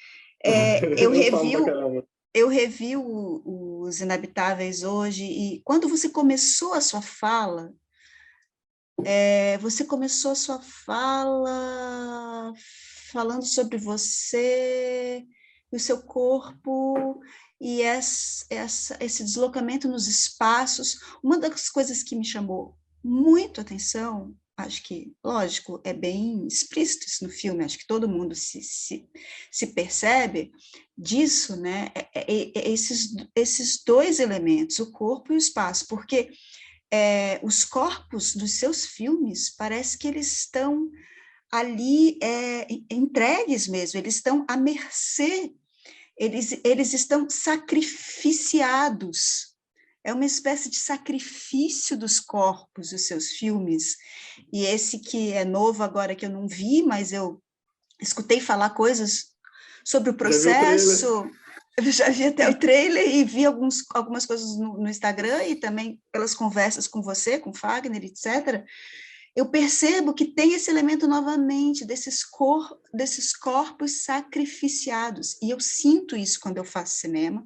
Eu falo pra caramba. eu revi Os Inabitáveis hoje, e quando você começou a sua fala, falando sobre você, o seu corpo, e esse deslocamento nos espaços. Uma das coisas que me chamou muito a atenção, acho que, lógico, é bem explícito isso no filme, acho que todo mundo se percebe disso, né? Esses 2 elementos, o corpo e o espaço, porque os corpos dos seus filmes, parece que eles estão ali entregues mesmo, eles estão à mercê, eles estão sacrificiados. É uma espécie de sacrifício dos corpos, os seus filmes. E esse que é novo agora, que eu não vi, mas eu escutei falar coisas sobre o processo. Eu já vi até o trailer e vi algumas coisas no Instagram e também pelas conversas com você, com Fagner, etc. Eu percebo que tem esse elemento novamente desses corpos sacrificiados. E eu sinto isso quando eu faço cinema.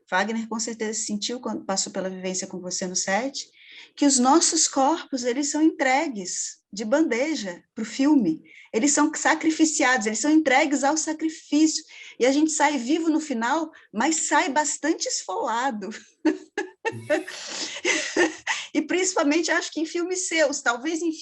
Wagner com certeza sentiu quando passou pela vivência com você no set, que os nossos corpos, eles são entregues de bandeja para o filme. Eles são sacrificiados, eles são entregues ao sacrifício. E a gente sai vivo no final, mas sai bastante esfolado. E principalmente, acho que em filmes seus, talvez em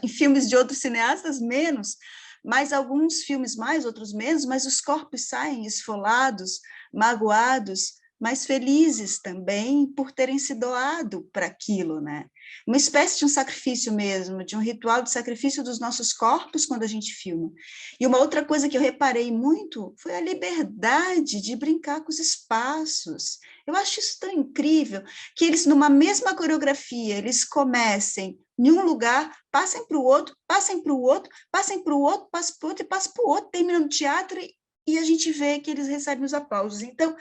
filmes de outros cineastas, menos, mas alguns filmes mais, outros menos, mas os corpos saem esfolados, magoados, mas felizes também por terem se doado para aquilo, né? Uma espécie de um sacrifício mesmo, de um ritual de sacrifício dos nossos corpos quando a gente filma. E uma outra coisa que eu reparei muito foi a liberdade de brincar com os espaços. Eu acho isso tão incrível, que eles, numa mesma coreografia, eles comecem em um lugar, passem para o outro, passem para o outro, passem para o outro, passem para o outro e passem para o outro, terminam no teatro e a gente vê que eles recebem os aplausos. Então,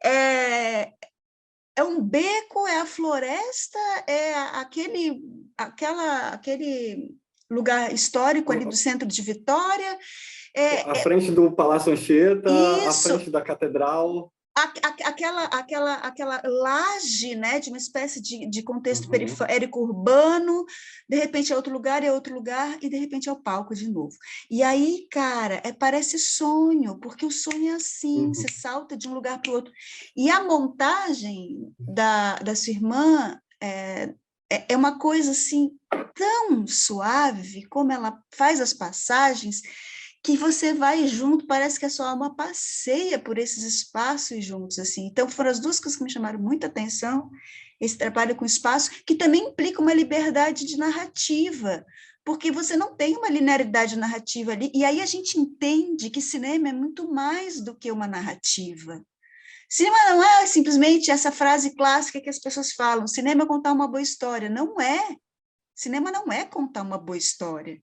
é um beco, é a floresta, é aquele lugar histórico ali do centro de Vitória. À frente do Palácio Anchieta, à Isso, frente da Catedral. aquela laje, né, de uma espécie de contexto periférico urbano, de repente é outro lugar, e de repente é o palco de novo. E aí, cara, parece sonho, porque o sonho é assim, você salta de um lugar para o outro. E a montagem da sua irmã é uma coisa assim tão suave, como ela faz as passagens, que você vai junto, parece que a sua alma passeia por esses espaços juntos, assim. Então, foram as duas coisas que me chamaram muita atenção, esse trabalho com espaço, que também implica uma liberdade de narrativa, porque você não tem uma linearidade narrativa ali, e aí a gente entende que cinema é muito mais do que uma narrativa. Cinema não é simplesmente essa frase clássica que as pessoas falam, cinema é contar uma boa história. Não é. Cinema não é contar uma boa história.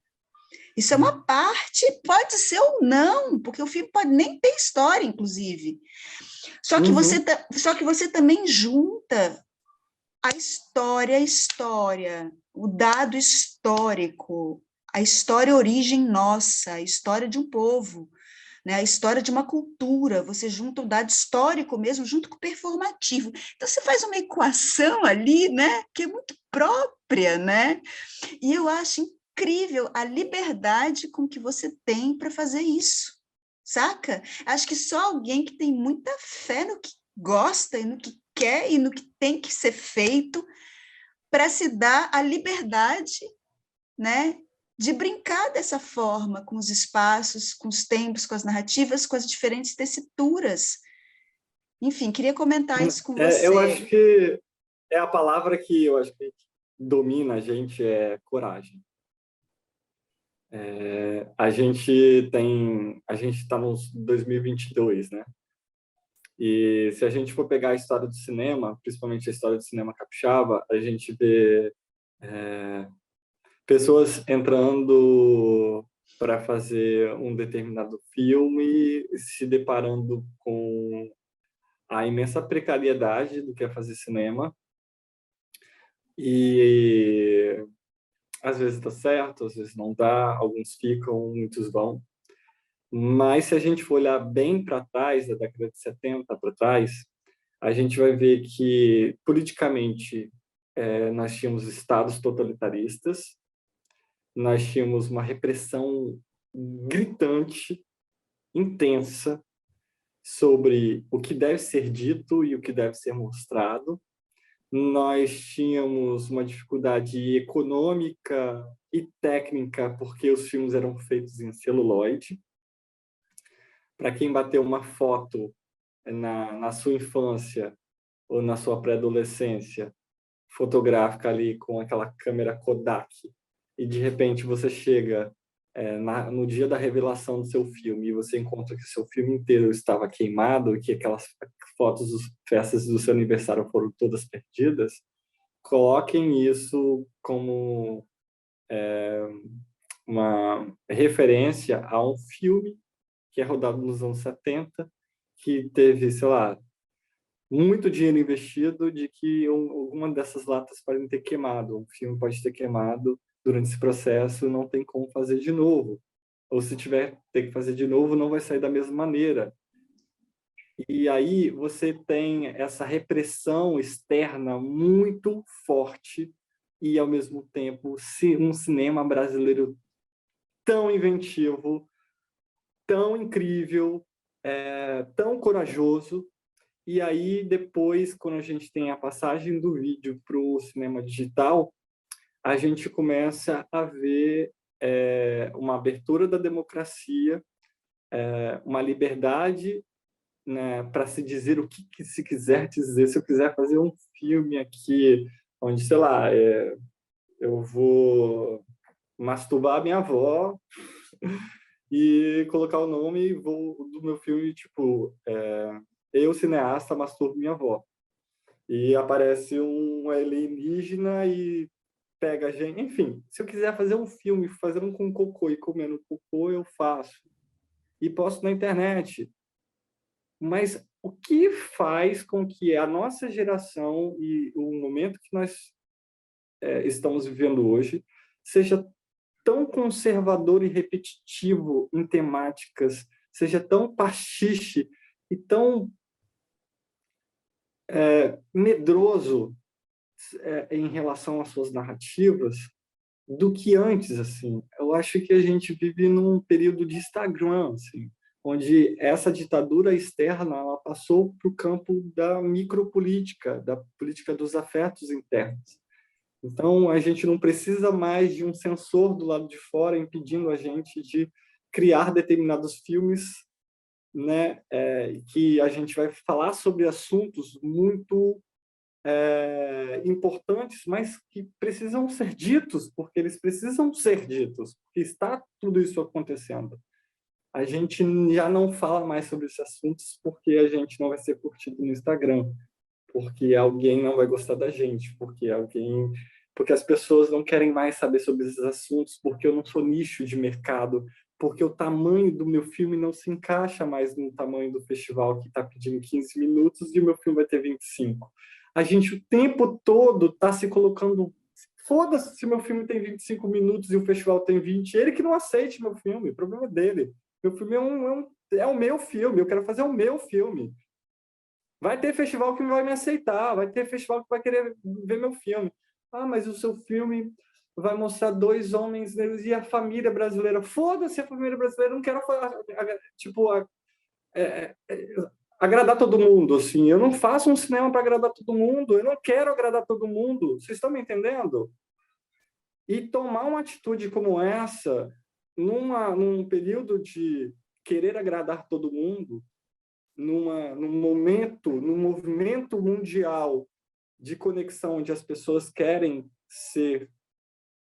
Isso é uma parte, pode ser ou não, porque o filme pode nem ter história, inclusive. Só que você também junta a história, o dado histórico, a história origem nossa, a história de um povo, né? A história de uma cultura, você junta o dado histórico mesmo, junto com o performativo. Então, você faz uma equação ali, né, que é muito própria, né? E eu acho incrível a liberdade com que você tem para fazer isso, saca? Acho que só alguém que tem muita fé no que gosta e no que quer e no que tem que ser feito para se dar a liberdade, né, de brincar dessa forma com os espaços, com os tempos, com as narrativas, com as diferentes tessituras. Enfim, queria comentar isso com Eu acho você. que a palavra que eu acho que domina a gente é coragem. A gente está no 2022, né? E se a gente for pegar a história do cinema, principalmente a história do cinema capixaba, a gente vê pessoas entrando para fazer um determinado filme, se deparando com a imensa precariedade do que é fazer cinema. E às vezes dá certo, às vezes não dá, alguns ficam, muitos vão. Mas se a gente for olhar bem para trás, da década de 70 para trás, a gente vai ver que, politicamente, nós tínhamos estados totalitaristas, nós tínhamos uma repressão gritante, intensa, sobre o que deve ser dito e o que deve ser mostrado. Nós tínhamos uma dificuldade econômica e técnica, porque os filmes eram feitos em celuloide. Para quem bateu uma foto na sua infância ou na sua pré-adolescência, fotográfica ali com aquela câmera Kodak, e de repente você chega no dia da revelação do seu filme e você encontra que o seu filme inteiro estava queimado e que aquelas fotos das festas do seu aniversário foram todas perdidas, coloquem isso como uma referência a um filme que é rodado nos anos 70, que teve, sei lá, muito dinheiro investido, de que alguma dessas latas podem ter queimado, um filme pode ter queimado durante esse processo, não tem como fazer de novo. Ou se tiver ter que fazer de novo, não vai sair da mesma maneira. E aí você tem essa repressão externa muito forte e, ao mesmo tempo, um cinema brasileiro tão inventivo, tão incrível, tão corajoso. E aí, depois, quando a gente tem a passagem do vídeo para o cinema digital, a gente começa a ver uma abertura da democracia, uma liberdade né, para se dizer o que se quiser dizer. Se eu quiser fazer um filme aqui, onde, sei lá, eu vou masturbar a minha avó e colocar o nome do meu filme, tipo, eu, cineasta, masturbo minha avó. E aparece um alienígena e pega a gente. Enfim, se eu quiser fazer um filme, fazer um com cocô e comendo cocô, eu faço. E posto na internet. Mas o que faz com que a nossa geração e o momento que nós estamos vivendo hoje seja tão conservador e repetitivo em temáticas, seja tão pastiche e tão medroso em relação às suas narrativas do que antes, assim. Eu acho que a gente vive num período de Instagram, assim, onde essa ditadura externa ela passou para o campo da micropolítica, da política dos afetos internos. Então, a gente não precisa mais de um censor do lado de fora impedindo a gente de criar determinados filmes, né, que a gente vai falar sobre assuntos muito importantes, mas que precisam ser ditos, porque eles precisam ser ditos, porque está tudo isso acontecendo. A gente já não fala mais sobre esses assuntos porque a gente não vai ser curtido no Instagram, porque alguém não vai gostar da gente, porque as pessoas não querem mais saber sobre esses assuntos, porque eu não sou nicho de mercado, porque o tamanho do meu filme não se encaixa mais no tamanho do festival que está pedindo 15 minutos e o meu filme vai ter 25. A gente o tempo todo está se colocando, foda-se se meu filme tem 25 minutos e o festival tem 20, ele que não aceite meu filme, o problema é dele. Meu filme é o meu filme, eu quero fazer o meu filme. Vai ter festival que vai me aceitar, vai ter festival que vai querer ver meu filme. Ah, mas o seu filme vai mostrar 2 homens negros e a família brasileira. Foda-se a família brasileira, eu não quero tipo, agradar todo mundo, assim. Eu não faço um cinema para agradar todo mundo, eu não quero agradar todo mundo. Vocês estão me entendendo? E tomar uma atitude como essa, num período de querer agradar todo mundo, num movimento mundial de conexão, onde as pessoas querem ser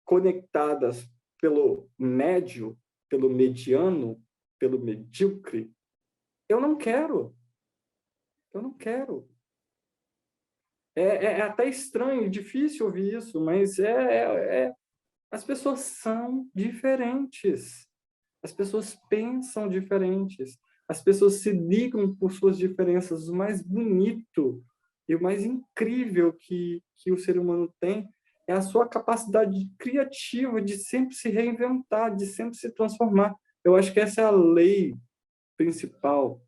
conectadas pelo médio, pelo mediano, pelo medíocre, eu não quero. Eu não quero. É até estranho, difícil ouvir isso, mas as pessoas são diferentes. As pessoas pensam diferentes. As pessoas se ligam por suas diferenças. O mais bonito e o mais incrível que o ser humano tem é a sua capacidade criativa de sempre se reinventar, de sempre se transformar. Eu acho que essa é a lei principal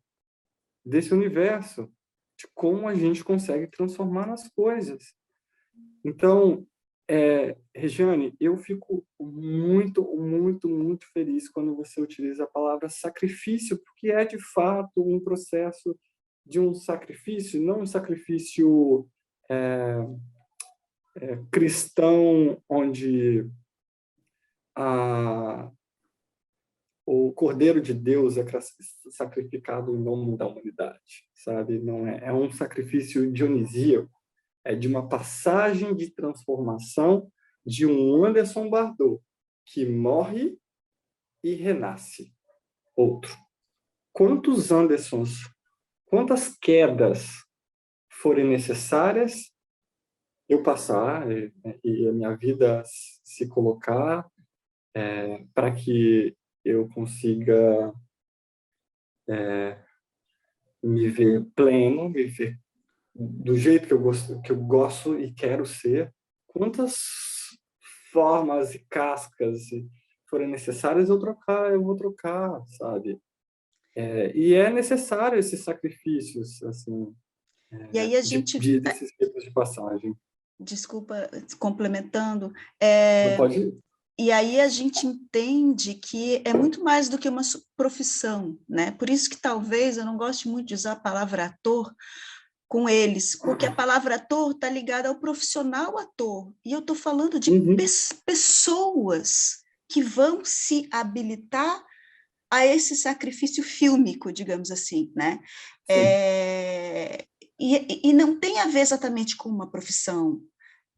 desse universo, de como a gente consegue transformar as coisas. Então, Regiane, eu fico muito, muito, muito feliz quando você utiliza a palavra sacrifício, porque é, de fato, um processo de um sacrifício, não um sacrifício cristão, onde o Cordeiro de Deus é sacrificado em nome da humanidade, sabe? Não é um sacrifício dionisíaco, é de uma passagem de transformação de um Anderson Bardot, que morre e renasce outro. Quantos Andersons, quantas quedas forem necessárias eu passar e a minha vida se colocar para que eu consiga me ver pleno, me ver do jeito que eu gosto e quero ser, quantas formas e cascas forem necessárias eu vou trocar, sabe? E é necessário esses sacrifícios, assim, E aí a gente, desses tempos de passagem. desculpa, complementando, Não pode ir. e aí a gente entende que é muito mais do que uma profissão, né? Por isso que talvez eu não goste muito de usar a palavra ator com eles, porque a palavra ator está ligada ao profissional ator, e eu estou falando de pessoas que vão se habilitar a esse sacrifício fílmico, digamos assim, né? Sim. E não tem a ver exatamente com uma profissão,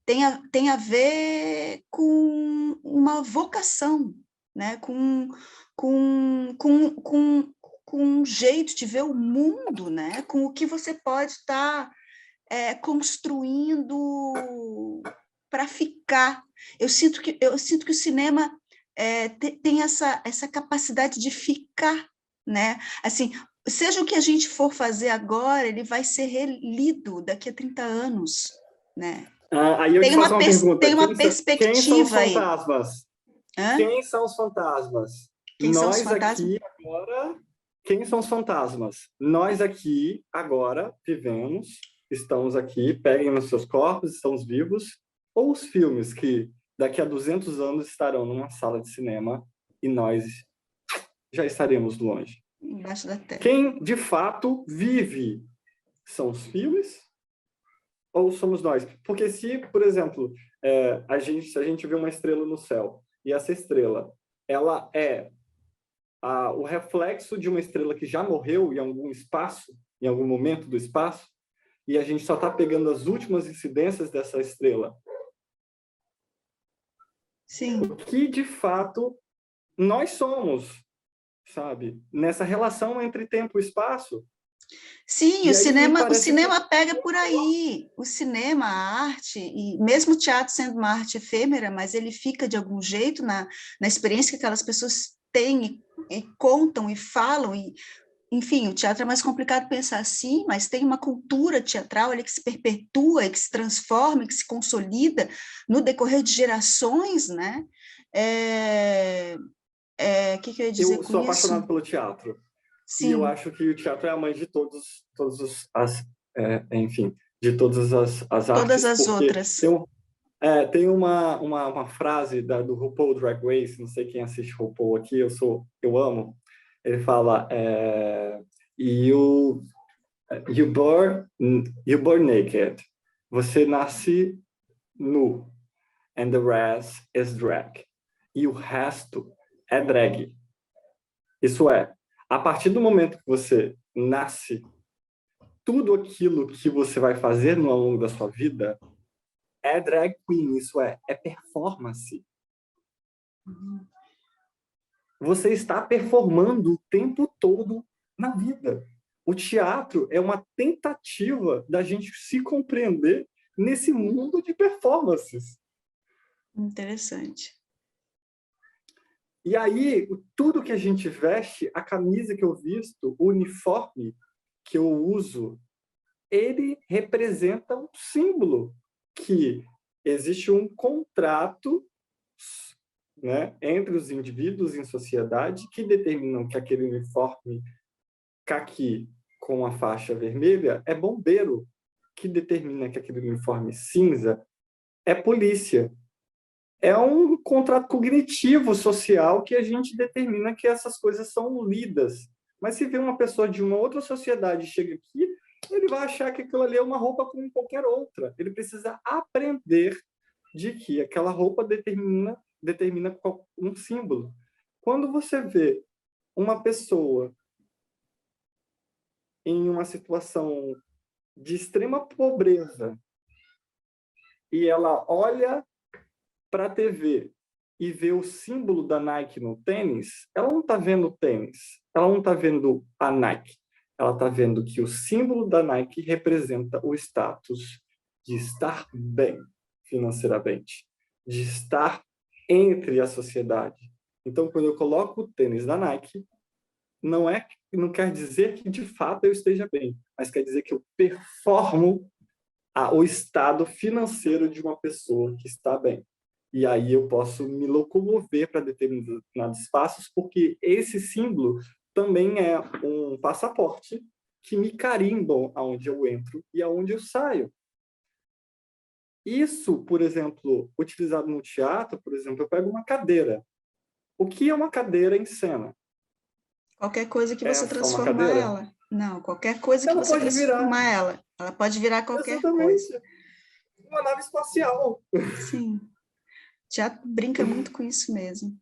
tem a ver com uma vocação, né? Com um jeito de ver o mundo, né? Com o que você pode estar construindo para ficar. Eu sinto que o cinema tem essa capacidade de ficar, né? Assim, seja o que a gente for fazer agora, ele vai ser relido daqui a 30 anos, né? Aí eu te faço uma pergunta. Tem uma Quem são os perspectiva aí. fantasmas? Hã? Quem são os fantasmas? Quem são os Nós fantasmas? aqui agora. Quem são os fantasmas? Nós aqui agora vivemos, estamos aqui, peguem nos seus corpos, estamos vivos, ou os filmes que daqui a 200 anos estarão numa sala de cinema e nós já estaremos longe. Embaixo da terra. Quem de fato vive são os filmes ou somos nós? Porque se, por exemplo, se a gente vê uma estrela no céu e essa estrela ela é o reflexo de uma estrela que já morreu em algum espaço, em algum momento do espaço, e a gente só está pegando as últimas incidências dessa estrela. Sim. O que de fato nós somos, sabe? Nessa relação entre tempo e espaço. Sim, E o aí cinema pega por aí. O cinema, a arte, e mesmo o teatro sendo uma arte efêmera, mas ele fica de algum jeito na experiência que aquelas pessoas têm e contam e falam. Enfim, o teatro é mais complicado pensar assim, mas tem uma cultura teatral ali que se perpetua, e que se transforma, e que se consolida no decorrer de gerações, né? Que eu ia dizer eu com sou isso? apaixonado pelo teatro. E eu Sim, acho que o teatro é a mãe de enfim, de todas as todas artes, as porque outras. tem uma frase do RuPaul Drag Race, não sei quem assiste RuPaul aqui, eu amo. Ele fala, you, you born naked. Você nasce nu. And the rest is drag. E o resto é drag. Isso é, a partir do momento que você nasce, tudo aquilo que você vai fazer no longo da sua vida é drag queen, isso é performance. Você está performando o tempo todo na vida. O teatro é uma tentativa da gente se compreender nesse mundo de performances. Interessante. E aí, tudo que a gente veste, a camisa que eu visto, o uniforme que eu uso, ele representa um símbolo que existe um contrato, né, entre os indivíduos em sociedade que determinam que aquele uniforme caqui com a faixa vermelha é bombeiro, que determina que aquele uniforme cinza é polícia. É um contrato cognitivo social que a gente determina que essas coisas são lidas. Mas se vê uma pessoa de uma outra sociedade chega aqui, ele vai achar que aquilo ali é uma roupa como qualquer outra. Ele precisa aprender de que aquela roupa determina um símbolo. Quando você vê uma pessoa em uma situação de extrema pobreza e ela olha para a TV e vê o símbolo da Nike no tênis, ela não está vendo o tênis, ela não está vendo a Nike. Ela está vendo que o símbolo da Nike representa o status de estar bem financeiramente, de estar entre a sociedade. Então, quando eu coloco o tênis da Nike, não quer dizer que de fato eu esteja bem, mas quer dizer que eu performo o estado financeiro de uma pessoa que está bem. E aí eu posso me locomover para determinados espaços, porque esse símbolo também é um passaporte que me carimbam aonde eu entro e aonde eu saio. Isso, por exemplo, utilizado no teatro, por exemplo, eu pego uma cadeira. O que é uma cadeira em cena? Qualquer coisa que você É só uma transformar cadeira? ela. Não, qualquer coisa que Ela você pode virar, transformar ela. Ela pode virar qualquer coisa. exatamente, uma nave espacial. Sim. Já brinca muito com isso mesmo.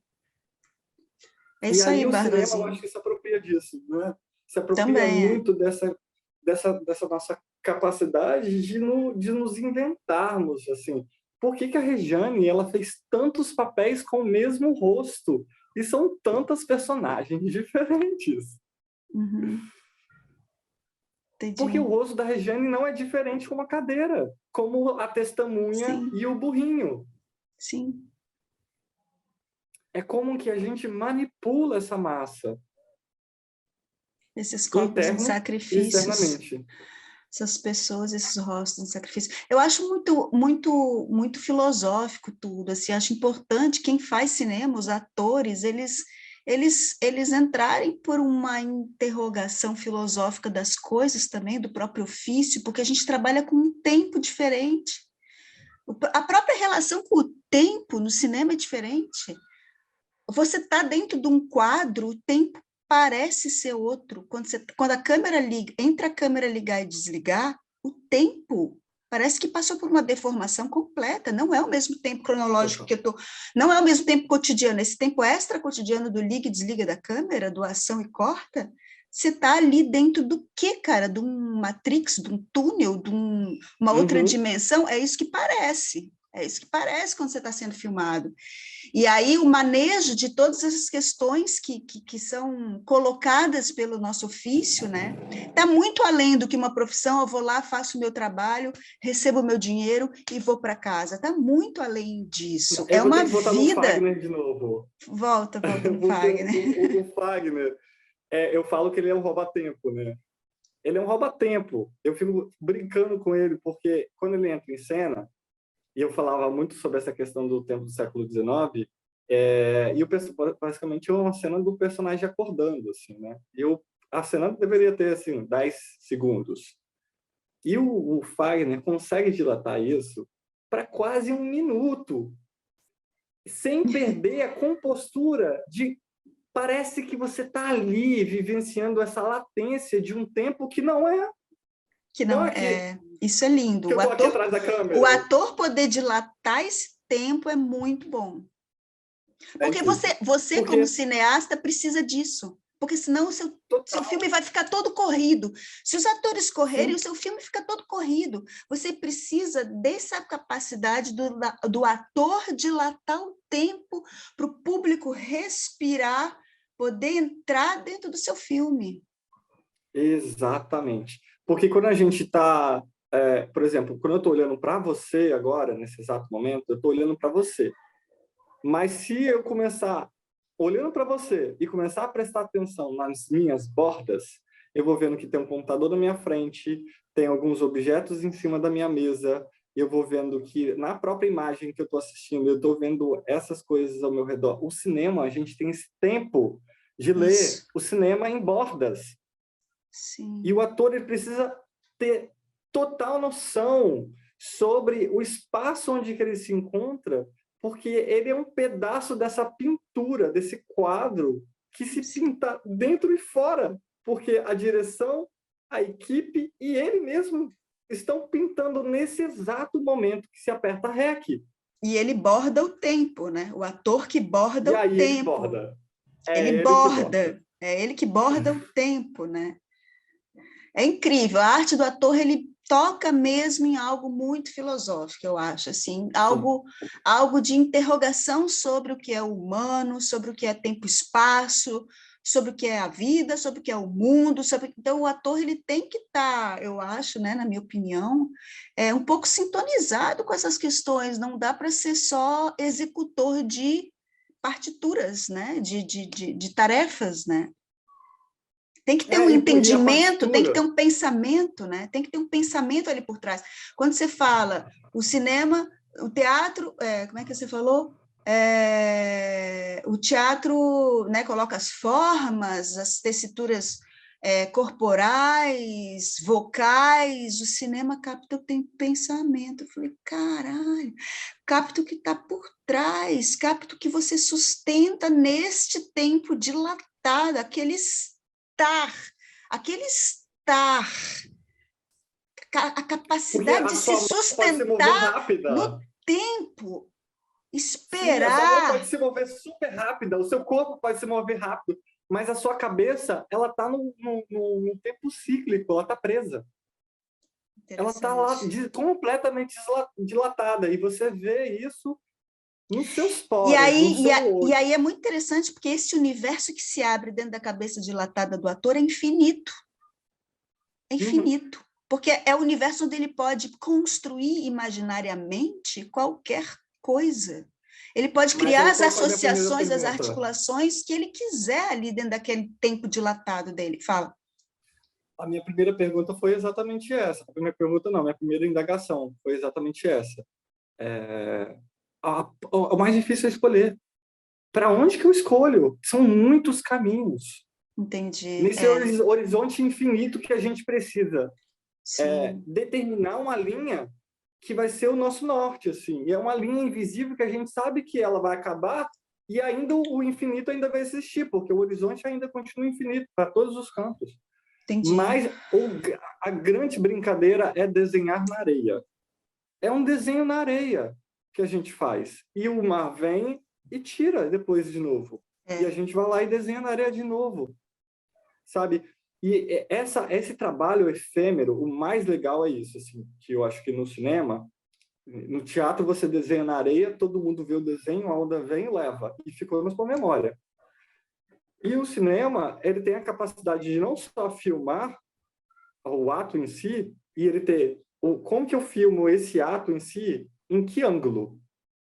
É E isso aí aí, o cinema, eu Barrozinho. acho que se apropria disso, né? Se apropria Também é. muito dessa nossa capacidade de nos inventarmos, assim. Por que que a Regiane, ela fez tantos papéis com o mesmo rosto? E são tantas personagens diferentes. Uhum. Porque o Entendi. rosto da Regiane não é diferente como a cadeira, como a testemunha Sim, e o burrinho. sim. É como que a gente manipula essa massa, Esses corpos em interno e sacrifícios, externamente. essas pessoas, esses rostos em sacrifício. Eu acho muito, muito, muito filosófico tudo. Assim, acho importante quem faz cinema, os atores, eles entrarem por uma interrogação filosófica das coisas também, do próprio ofício, porque a gente trabalha com um tempo diferente. A própria relação com o tempo no cinema é diferente. Você está dentro de um quadro, o tempo parece ser outro. Quando a câmera liga, entre a câmera ligar e desligar, o tempo parece que passou por uma deformação completa. Não é o mesmo tempo cronológico Total. que eu estou. Não é o mesmo tempo cotidiano. Esse tempo extra cotidiano do liga e desliga da câmera, do ação e corta, você está ali dentro do quê, cara? De um Matrix, de um túnel, de uma outra Uhum. dimensão? É isso que parece. É isso que parece quando você está sendo filmado. E aí o manejo de todas essas questões que são colocadas pelo nosso ofício, né? Está muito além do que uma profissão, eu vou lá, faço o meu trabalho, recebo o meu dinheiro e vou para casa. Está muito além disso. Eu É vou ter uma que voltar no vida. Fagner de novo. Volta no Porque Fagner. o Fagner, eu falo que ele é um rouba-tempo, né? Ele é um rouba-tempo. Eu fico brincando com ele, porque quando ele entra em cena, e eu falava muito sobre essa questão do tempo do século XIX, e basicamente é uma cena do personagem acordando, assim, né? A cena deveria ter, assim, 10 segundos. E o Fagner consegue dilatar isso para quase um minuto, sem perder a compostura de parece que você está ali vivenciando essa latência de um tempo que Que não não é é. Isso é lindo. que eu tô aqui atrás da O câmera. ator poder dilatar esse tempo é muito bom. É Porque incrível. você como Porque cineasta, precisa disso. Porque senão seu total, filme vai ficar todo corrido. Se os atores correrem, o sim, seu filme fica todo corrido. Você precisa dessa capacidade do ator dilatar o tempo para o público respirar, poder entrar dentro do seu filme. exatamente. Porque quando a gente está, por exemplo, quando eu estou olhando para você agora, nesse exato momento, eu estou olhando para você. Mas se eu começar olhando para você e começar a prestar atenção nas minhas bordas, eu vou vendo que tem um computador na minha frente, tem alguns objetos em cima da minha mesa, eu vou vendo que na própria imagem que eu estou assistindo, eu estou vendo essas coisas ao meu redor. O cinema, a gente tem esse tempo de ler Isso, o cinema em bordas. E sim. o ator ele precisa ter total noção sobre o espaço onde que ele se encontra, porque ele é um pedaço dessa pintura, desse quadro que se Sim. pinta dentro e fora, porque a direção, a equipe e ele mesmo estão pintando nesse exato momento que se aperta REC. E ele borda o tempo, né? O ator que borda E o aí ele tempo. borda. Ele É ele que borda. borda. É ele que borda o tempo, né? É incrível. A arte do ator, ele toca mesmo em algo muito filosófico, eu acho, assim, Sim. algo de interrogação sobre o que é o humano, sobre o que é tempo-espaço, sobre o que é a vida, sobre o que é o mundo, então o ator ele tem que estar, eu acho, né, na minha opinião, um pouco sintonizado com essas questões, não dá para ser só executor de partituras, né, de tarefas, né? Tem que ter um E a entendimento, tem que ter partitura. um pensamento, né? Tem que ter um pensamento ali por trás. Quando você fala o cinema, o teatro, como é que você falou? O teatro, né, coloca as formas, as tessituras corporais, vocais, o cinema capta o pensamento. Eu falei, caralho, capta o que está por trás, capta o que você sustenta neste tempo dilatado, aquele estar, a Porque capacidade a de se sua mão pode se mover sustentar no rápida. tempo. Sim, a sua mão pode Esperar. se mover super rápida, o seu corpo pode se mover rápido, mas a sua cabeça, ela está num tempo cíclico, ela está presa. Ela está lá Interessante. completamente dilatada, e você vê isso nos seus E poros, no aí, seu e olho. aí é muito interessante, porque esse universo que se abre dentro da cabeça dilatada do ator é infinito. É Uhum. infinito. Porque é o universo onde ele pode construir imaginariamente qualquer coisa. Ele pode Mas criar aí as qual foi a minha primeira associações, as pergunta? articulações que ele quiser ali dentro daquele tempo dilatado dele. Fala. A minha primeira pergunta foi exatamente essa. A primeira pergunta não, a minha primeira indagação foi exatamente essa. É, o mais difícil é escolher. Para onde que eu escolho? São muitos caminhos. Entendi. Nesse horizonte infinito que a gente precisa Sim, determinar uma linha que vai ser o nosso norte, assim. E é uma linha invisível que a gente sabe que ela vai acabar e ainda o infinito ainda vai existir, porque o horizonte ainda continua infinito para todos os cantos. entendi. Mas a grande brincadeira é desenhar na areia. É um desenho na areia que a gente faz. E o mar vem e tira depois de novo. E a É, gente vai lá e desenha na areia de novo, sabe? E esse trabalho efêmero, o mais legal é isso, assim, que eu acho que no cinema, no teatro você desenha na areia, todo mundo vê o desenho, a onda vem e leva, e ficou na sua memória. E o cinema, ele tem a capacidade de não só filmar o ato em si, e ele ter como que eu filmo esse ato em si, em que ângulo?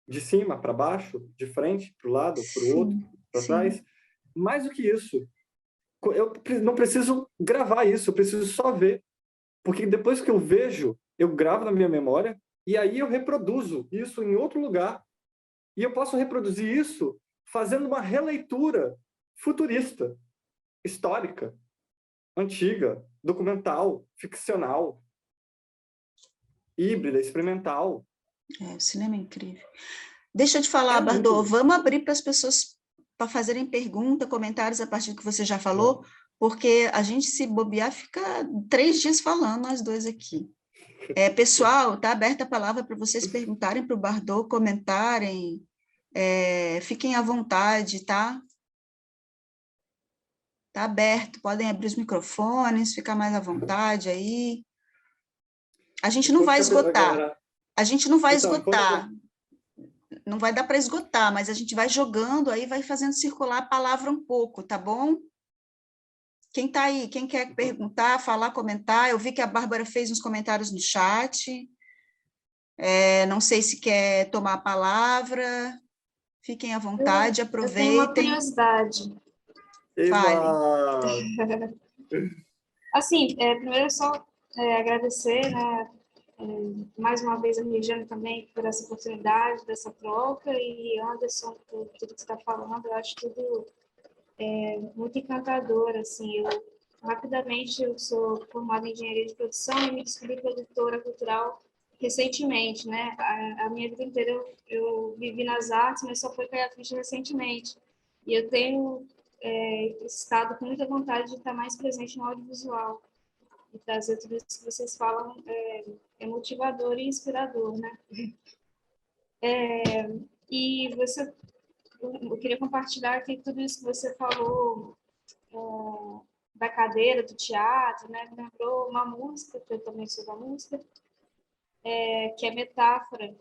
De cima para baixo, de frente para o lado, para o outro, sim, para sim. trás? Mais do que isso, eu não preciso gravar isso, eu preciso só ver. Porque depois que eu vejo, eu gravo na minha memória e aí eu reproduzo isso em outro lugar. E eu posso reproduzir isso fazendo uma releitura futurista, histórica, antiga, documental, ficcional, híbrida, experimental. O cinema é incrível. Deixa eu te falar, É muito Bardô, louco. vamos abrir para as pessoas para fazerem pergunta, comentários a partir do que você já falou, Vamos. porque a gente se bobear fica 3 dias falando, nós dois aqui. Pessoal, está aberta a palavra para vocês perguntarem para o Bardô, comentarem, fiquem à vontade, tá? Está aberto, podem abrir os microfones, ficar mais à vontade aí. A gente não Enquanto vai que a esgotar, galera. a gente não vai Então, enquanto a esgotar, não vai dar para esgotar, mas a gente vai jogando aí, vai fazendo circular a palavra um pouco, tá bom? Quem está aí? Quem quer perguntar, falar, comentar? Eu vi que a Bárbara fez uns comentários no chat. Não sei se quer tomar a palavra. Fiquem à vontade, Eu tenho uma aproveitem, curiosidade. falem. Eva, Assim, primeiro só agradecer, né, mais uma vez a Regiane também por essa oportunidade, dessa troca, e Anderson por tudo que você está falando, eu acho tudo muito encantador, assim, rapidamente eu sou formada em engenharia de produção e me descobri produtora cultural recentemente, né, a minha vida inteira eu vivi nas artes, mas só fui cair a ficha recentemente, e eu tenho estado com muita vontade de estar mais presente no audiovisual, e trazer tudo isso que vocês falam é motivador e inspirador, né? E eu queria compartilhar aqui tudo isso que você falou da cadeira, do teatro, né? Me lembrou uma música, que eu também sou da música, que é metáfora.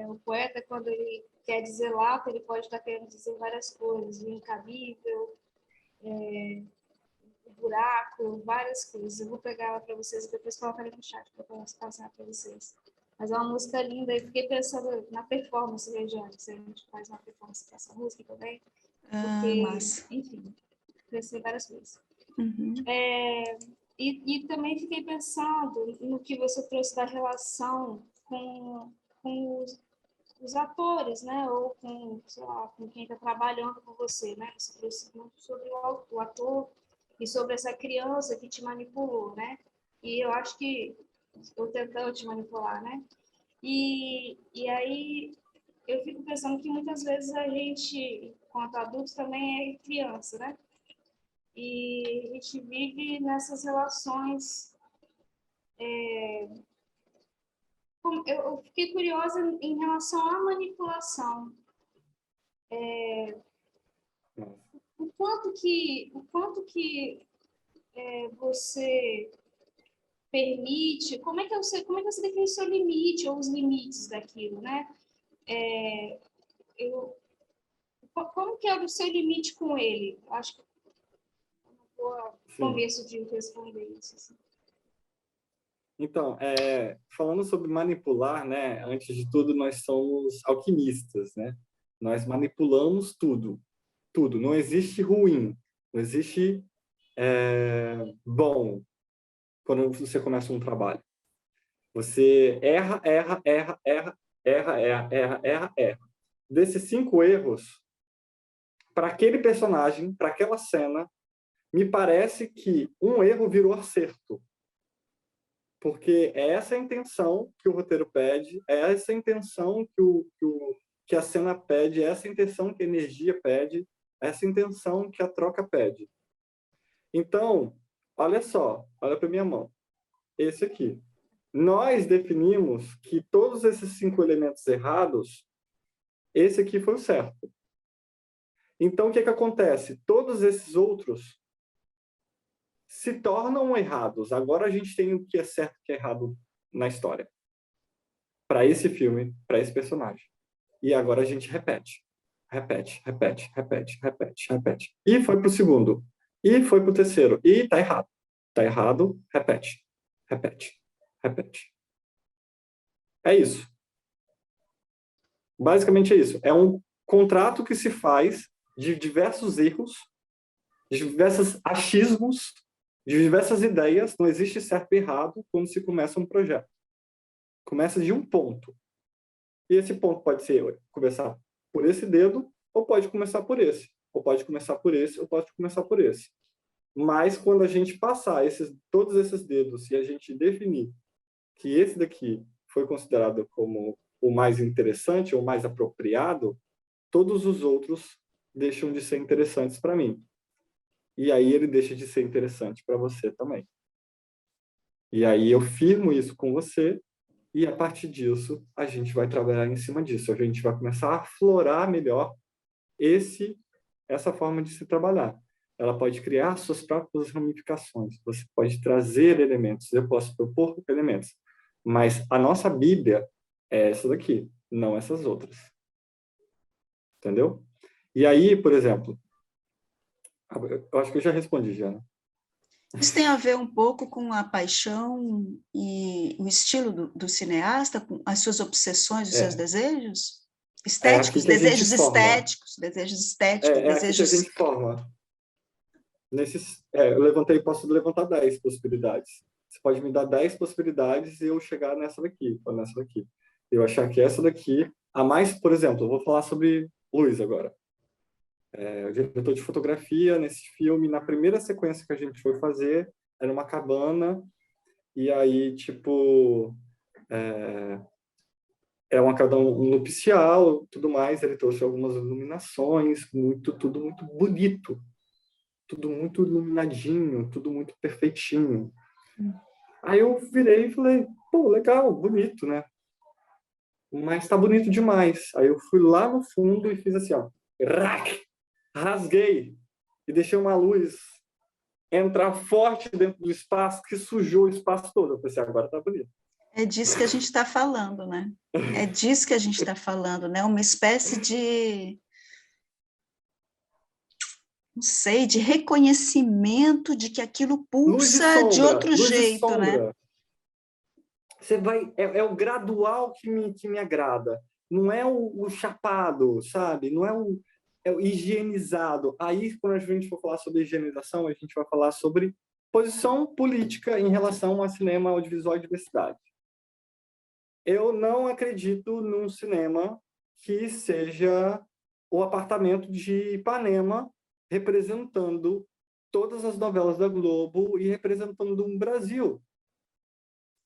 O poeta, quando ele quer dizer lápis, ele pode estar querendo dizer várias coisas, o incabível, o buraco, várias coisas. Eu vou pegar ela para vocês e depois colocar no chat para eu passar para vocês. Mas é uma música linda e fiquei pensando na performance, Regiane, se a gente faz uma performance dessa música também, porque, Massa. enfim, pensei várias coisas. Uhum. E também fiquei pensando no que você trouxe da relação com os atores, né? Ou com, sei lá, com quem está trabalhando com você, né? Você trouxe muito sobre o ator e sobre essa criança que te manipulou, né? E eu acho que eu tentando te manipular, né? E aí eu fico pensando que muitas vezes a gente, quanto adultos, também é criança, né? E a gente vive nessas relações eu fiquei curiosa em relação à manipulação. O quanto que você permite, como é que você define o seu limite ou os limites daquilo, né? Como que é o seu limite com ele? Acho que é um bom começo de responder isso. Assim. Então, falando sobre manipular, né? Antes de tudo, nós somos alquimistas, né? Nós manipulamos tudo, tudo. Não existe ruim, não existe bom quando você começa um trabalho. Você erra, erra, erra, erra, erra, erra, erra, erra, erra. Desses 5 erros, para aquele personagem, para aquela cena, me parece que um erro virou acerto. Porque é essa a intenção que o roteiro pede, é essa a intenção que a cena pede, é essa a intenção que a energia pede, é essa a intenção que a troca pede. Então, olha só, olha para minha mão. Esse aqui. Nós definimos que todos esses 5 elementos errados, esse aqui foi o certo. Então, o que acontece? Todos esses outros se tornam errados. Agora a gente tem o que é certo e o que é errado na história. Para esse filme, para esse personagem. E agora a gente repete. Repete, repete, repete, repete, repete. E foi para o segundo. E foi para o terceiro. E tá errado. Tá errado, repete. Repete, repete. É isso. Basicamente é isso. É um contrato que se faz de diversos erros, de diversos achismos, de diversas ideias. Não existe certo e errado quando se começa um projeto. Começa de um ponto. E esse ponto pode ser começar por esse dedo, ou pode começar por esse. Ou pode começar por esse, ou pode começar por esse. Mas quando a gente passar todos esses dedos e a gente definir que esse daqui foi considerado como o mais interessante ou mais apropriado, todos os outros deixam de ser interessantes para mim. E aí ele deixa de ser interessante para você também. E aí eu firmo isso com você e a partir disso a gente vai trabalhar em cima disso. A gente vai começar a aflorar melhor essa forma de se trabalhar. Ela pode criar suas próprias ramificações. Você pode trazer elementos. Eu posso propor elementos. Mas a nossa Bíblia é essa daqui, não essas outras. Entendeu? E aí, por exemplo, eu acho que eu já respondi já, né? Isso tem a ver um pouco com a paixão e o estilo do cineasta, com as suas obsessões, os seus desejos? Estéticos, desejos estéticos, desejos. Aqui que a gente forma. Eu posso levantar 10 possibilidades. Você pode me dar 10 possibilidades e eu chegar nessa daqui, ou nessa daqui. Eu achar que essa daqui, a mais, por exemplo, eu vou falar sobre luz agora. O diretor de fotografia, nesse filme, na primeira sequência que a gente foi fazer, era uma cabana, e aí, tipo, é uma cabana nupcial, tudo mais, ele trouxe algumas iluminações, tudo muito bonito, tudo muito iluminadinho, tudo muito perfeitinho. Aí eu virei e falei, pô, legal, bonito, né? Mas tá bonito demais. Aí eu fui lá no fundo e fiz assim, ó, rasguei e deixei uma luz entrar forte dentro do espaço que sujou o espaço todo. Eu pensei, agora tá bonito. É disso que a gente está falando, né? É disso que a gente está falando, né? Uma espécie de, não sei, de reconhecimento de que aquilo pulsa de outro jeito, né? Você vai, é o gradual que me agrada. Não é o chapado, sabe? Não é o higienizado. Aí, quando a gente for falar sobre higienização, a gente vai falar sobre posição política em relação ao cinema audiovisual e diversidade. Eu não acredito num cinema que seja o Apartamento de Ipanema representando todas as novelas da Globo e representando um Brasil.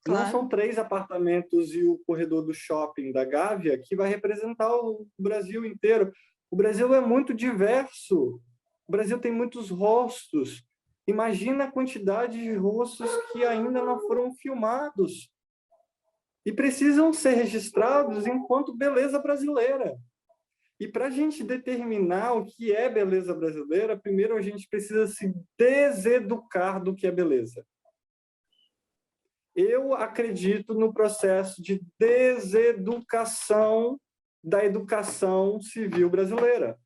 Claro. Não são 3 apartamentos e o corredor do shopping da Gávea que vai representar o Brasil inteiro. O Brasil é muito diverso. O Brasil tem muitos rostos. Imagina a quantidade de rostos que ainda não foram filmados. e precisam ser registrados enquanto beleza brasileira. E para a gente determinar o que é beleza brasileira, primeiro a gente precisa se deseducar do que é beleza. Eu acredito no processo de deseducação da educação civil brasileira.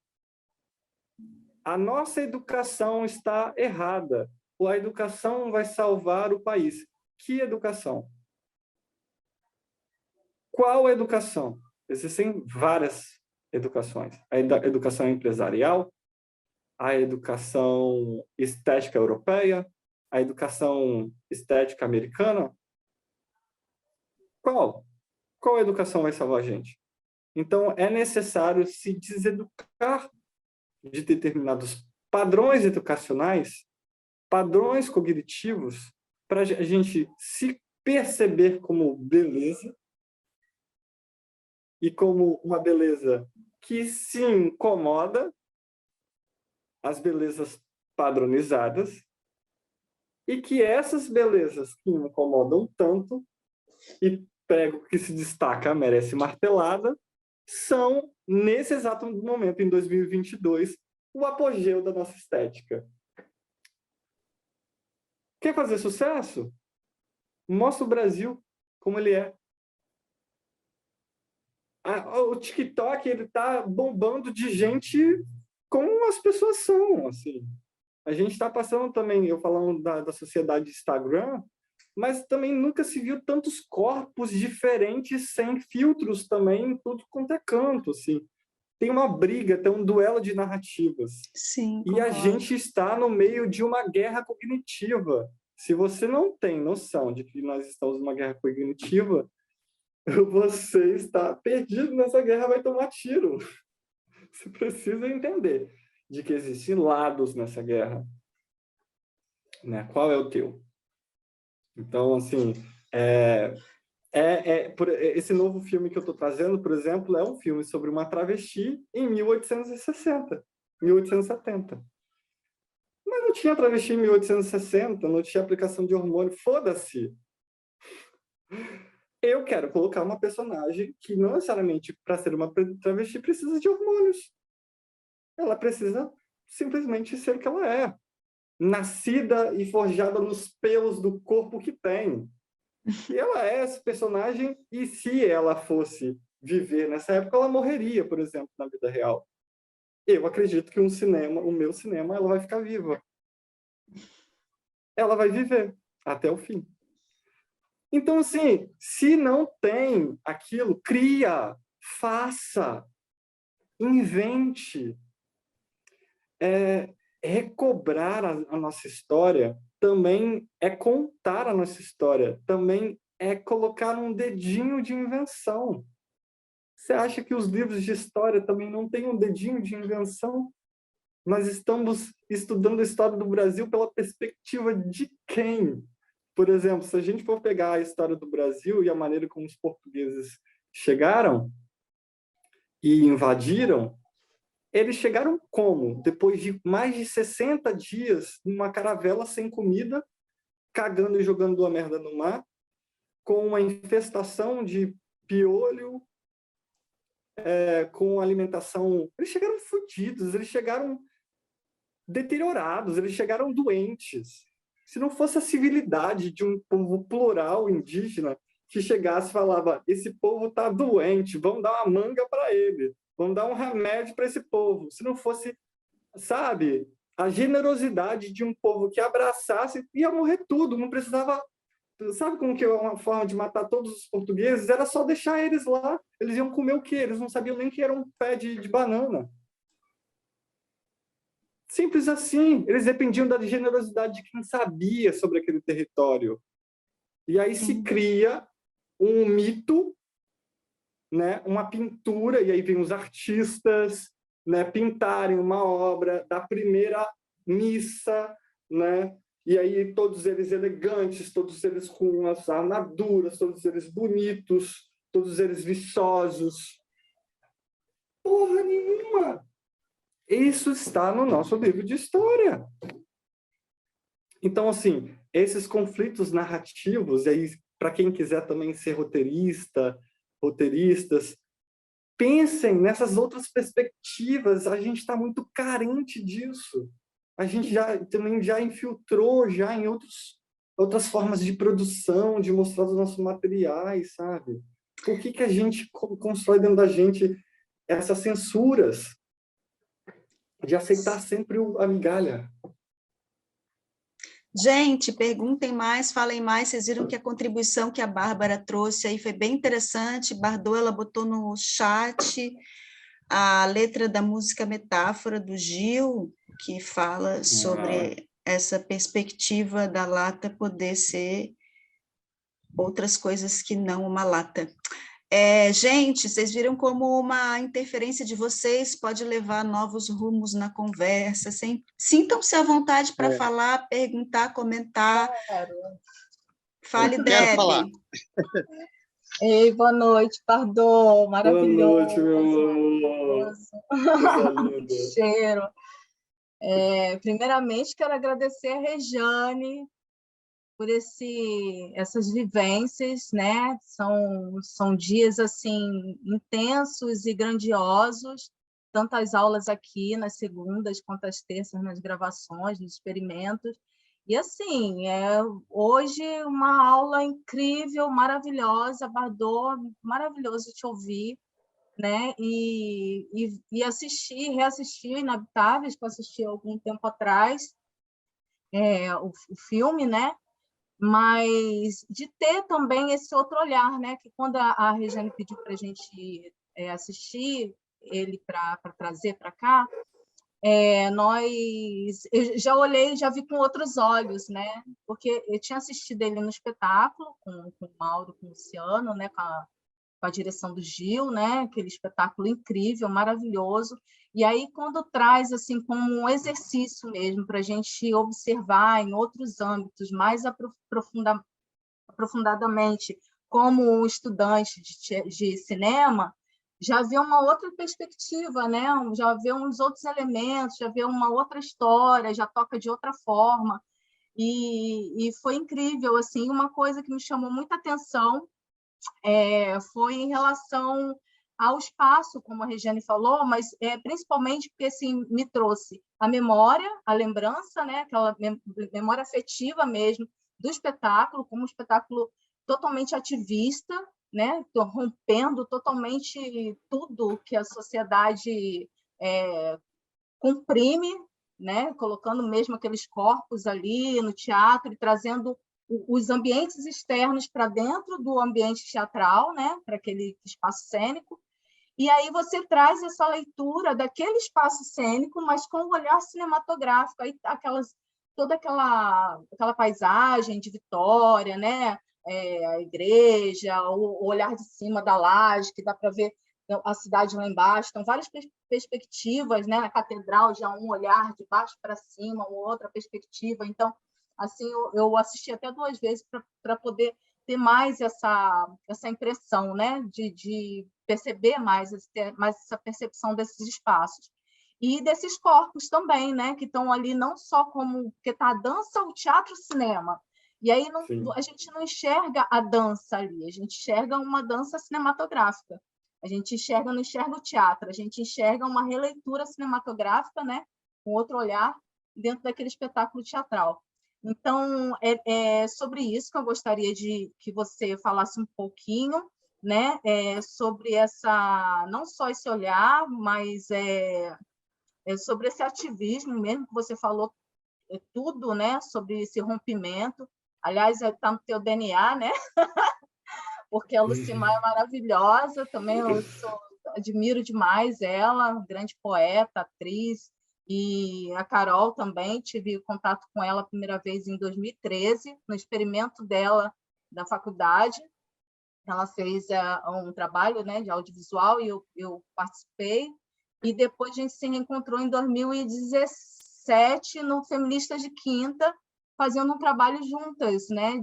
A nossa educação está errada. A educação vai salvar o país. Que educação? Qual educação? Existem várias educações. A educação empresarial, a educação estética europeia, a educação estética americana. Qual? Qual educação vai salvar a gente? Então, é necessário se deseducar de determinados padrões educacionais, padrões cognitivos, para a gente se perceber como beleza e como uma beleza que se incomoda, as belezas padronizadas, e que essas belezas que incomodam tanto, e prego que se destaca, merece martelada, são, nesse exato momento, em 2022, o apogeu da nossa estética. Quer fazer sucesso? Mostra o Brasil como ele é. O TikTok, ele tá bombando de gente como as pessoas são, assim. A gente está passando também, eu falando da sociedade Instagram, mas também nunca se viu tantos corpos diferentes sem filtros também em tudo quanto é canto, assim. Tem uma briga, tem um duelo de narrativas. Sim, e a concordo. gente está no meio de uma guerra cognitiva. Se você não tem noção de que nós estamos numa guerra cognitiva, você está perdido nessa guerra, vai tomar tiro. Você precisa entender de que existem lados nessa guerra. Né? Qual é o teu? Então, assim, esse novo filme que eu estou trazendo, por exemplo, é um filme sobre uma travesti em 1860, 1870. Mas não tinha travesti em 1860, não tinha aplicação de hormônio, foda-se. Eu quero colocar uma personagem que não necessariamente, para ser uma travesti, precisa de hormônios. Ela precisa simplesmente ser o que ela é. Nascida e forjada nos pelos do corpo que tem. E ela é esse personagem, e se ela fosse viver nessa época, ela morreria, por exemplo, na vida real. Eu acredito que o meu cinema, ela vai ficar viva. Ela vai viver até o fim. Então, assim, se não tem aquilo, cria, faça, invente. Recobrar a nossa história também é contar a nossa história, também é colocar um dedinho de invenção. Você acha que os livros de história também não têm um dedinho de invenção? Nós estamos estudando a história do Brasil pela perspectiva de quem? Por exemplo, se a gente for pegar a história do Brasil e a maneira como os portugueses chegaram e invadiram, eles chegaram como? Depois de mais de 60 dias numa caravela sem comida, cagando e jogando a merda no mar, com uma infestação de piolho, com alimentação... Eles chegaram fodidos, eles chegaram deteriorados, eles chegaram doentes. Se não fosse a civilidade de um povo plural indígena que chegasse e falava: esse povo está doente, vamos dar uma manga para ele, vamos dar um remédio para esse povo. Se não fosse, sabe, a generosidade de um povo que abraçasse, ia morrer tudo, não precisava... Sabe como que é uma forma de matar todos os portugueses? Era só deixar eles lá. Eles iam comer o quê? Eles não sabiam nem que era um pé de banana. Simples assim. Eles dependiam da generosidade de quem sabia sobre aquele território. E aí se cria um mito, né? Uma pintura, e aí vem os artistas, né? Pintarem uma obra da primeira missa, né? E aí todos eles elegantes, todos eles com as armaduras, todos eles bonitos, todos eles viçosos. Porra nenhuma! Isso está no nosso livro de história. Então, assim, esses conflitos narrativos, e aí para quem quiser também ser roteiristas, pensem nessas outras perspectivas. A gente está muito carente disso. A gente também já infiltrou já em outras formas de produção, de mostrar os nossos materiais, sabe? Por que a gente constrói dentro da gente essas censuras de aceitar sempre a migalha? Gente, perguntem mais, falem mais. Vocês viram que a contribuição que a Bárbara trouxe aí foi bem interessante. Bardot, ela botou no chat a letra da música Metáfora, do Gil, que fala sobre essa perspectiva da lata poder ser outras coisas que não uma lata. Gente, vocês viram como uma interferência de vocês pode levar novos rumos na conversa. Sintam-se à vontade para falar, perguntar, comentar. Fale, Quero Deb. falar. Ei, boa noite, Bardot, maravilhoso. Boa noite, meu amor. Que cheiro. Primeiramente, quero agradecer a Rejane por essas vivências, né? São dias assim intensos e grandiosos, tanto as aulas aqui nas segundas quanto as terças nas gravações, nos experimentos. E assim, hoje uma aula incrível, maravilhosa, Bardot, maravilhoso te ouvir, né? E reassistir Inabitáveis, que eu assisti há algum tempo atrás, o filme, né? Mas de ter também esse outro olhar, né? Que quando a Regiane pediu para a gente assistir ele para trazer para cá, eu já olhei, já vi com outros olhos, né? Porque eu tinha assistido ele no espetáculo com o Mauro, com o Luciano, né? Com a direção do Gil, né? Aquele espetáculo incrível, maravilhoso. E aí, quando traz assim como um exercício mesmo para a gente observar em outros âmbitos mais aprofundadamente, como um estudante de cinema, já vê uma outra perspectiva, né? Já vê uns outros elementos, já vê uma outra história, já toca de outra forma. E foi incrível, assim, uma coisa que me chamou muita atenção foi em relação ao espaço, como a Regiane falou, mas principalmente porque assim, me trouxe a memória, a lembrança, né? Aquela memória afetiva mesmo do espetáculo, como um espetáculo totalmente ativista, né? Rompendo totalmente tudo que a sociedade comprime, né? Colocando mesmo aqueles corpos ali no teatro e trazendo os ambientes externos para dentro do ambiente teatral, né? Para aquele espaço cênico. E aí você traz essa leitura daquele espaço cênico, mas com um olhar cinematográfico, aí toda aquela paisagem de Vitória, né? A igreja, o olhar de cima da laje, que dá para ver a cidade lá embaixo. Então, várias perspectivas, né? A catedral já um olhar de baixo para cima, outra perspectiva. Então, assim, eu assisti até 2 vezes para poder ter mais essa impressão, né? De perceber mais essa percepção desses espaços. E desses corpos também, né? Que estão ali não só como... Porque está a dança, o teatro, o cinema. E aí a gente não enxerga a dança ali, a gente enxerga uma dança cinematográfica. A gente não enxerga o teatro, a gente enxerga uma releitura cinematográfica, né? Com outro olhar dentro daquele espetáculo teatral. Então, é sobre isso que eu gostaria que você falasse um pouquinho, né? Sobre não só esse olhar, mas sobre esse ativismo mesmo que você falou, tudo, né? Sobre esse rompimento. Aliás, está no teu DNA, né? Porque a Lucimar é maravilhosa, também admiro demais ela, grande poeta, atriz, e a Carol também, tive contato com ela a primeira vez em 2013, no experimento dela da faculdade. Ela fez um trabalho, né, de audiovisual e eu participei, e depois a gente se reencontrou em 2017 no Feministas de Quinta, fazendo um trabalho juntas, né,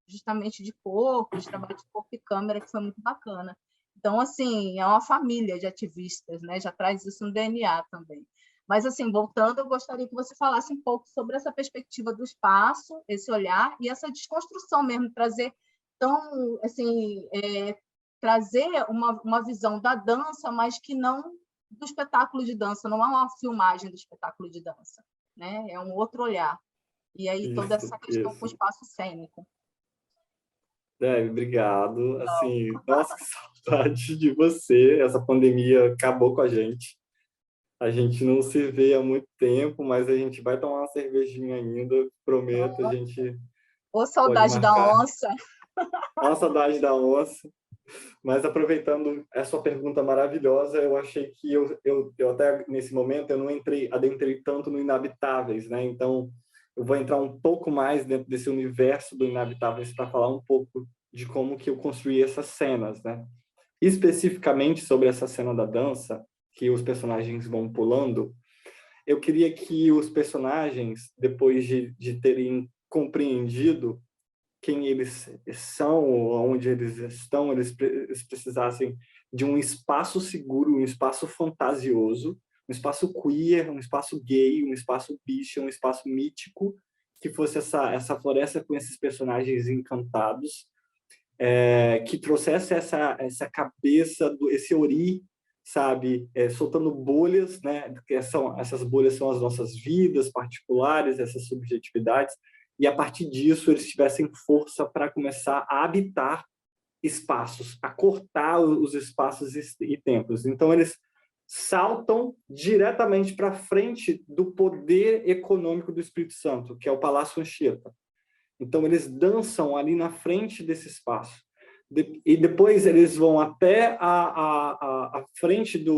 justamente de corpo, de trabalho de corpo e câmera, que foi muito bacana. Então, assim, é uma família de ativistas, né, já traz isso no DNA também. Mas, assim, voltando, eu gostaria que você falasse um pouco sobre essa perspectiva do espaço, esse olhar e essa desconstrução mesmo, trazer Então, assim, trazer uma visão da dança, mas que não do espetáculo de dança, não é uma filmagem do espetáculo de dança, né? É um outro olhar. E aí toda essa questão com o espaço cênico. Obrigado. Assim, nossa, que saudade de você. Essa pandemia acabou com a gente. A gente não se vê há muito tempo, mas a gente vai tomar uma cervejinha ainda. Prometo, a gente Ô, pode saudade da marcar. onça. Uma saudade da onça. Mas aproveitando a sua pergunta maravilhosa, eu achei que eu até nesse momento eu não adentrei tanto no Inabitáveis, né? Então eu vou entrar um pouco mais dentro desse universo do Inabitáveis para falar um pouco de como que eu construí essas cenas, né? Especificamente sobre essa cena da dança, que os personagens vão pulando, eu queria que os personagens, depois de terem compreendido quem eles são, onde eles estão, eles precisassem de um espaço seguro, um espaço fantasioso, um espaço queer, um espaço gay, um espaço bicho, um espaço mítico, que fosse essa floresta com esses personagens encantados, que trouxesse essa cabeça, esse ori, sabe, soltando bolhas, né? Essas bolhas são as nossas vidas particulares, essas subjetividades, e a partir disso eles tivessem força para começar a habitar espaços, a cortar os espaços e tempos. Então eles saltam diretamente para frente do poder econômico do Espírito Santo, que é o Palácio Anchieta. Então eles dançam ali na frente desse espaço. E depois eles vão até a frente de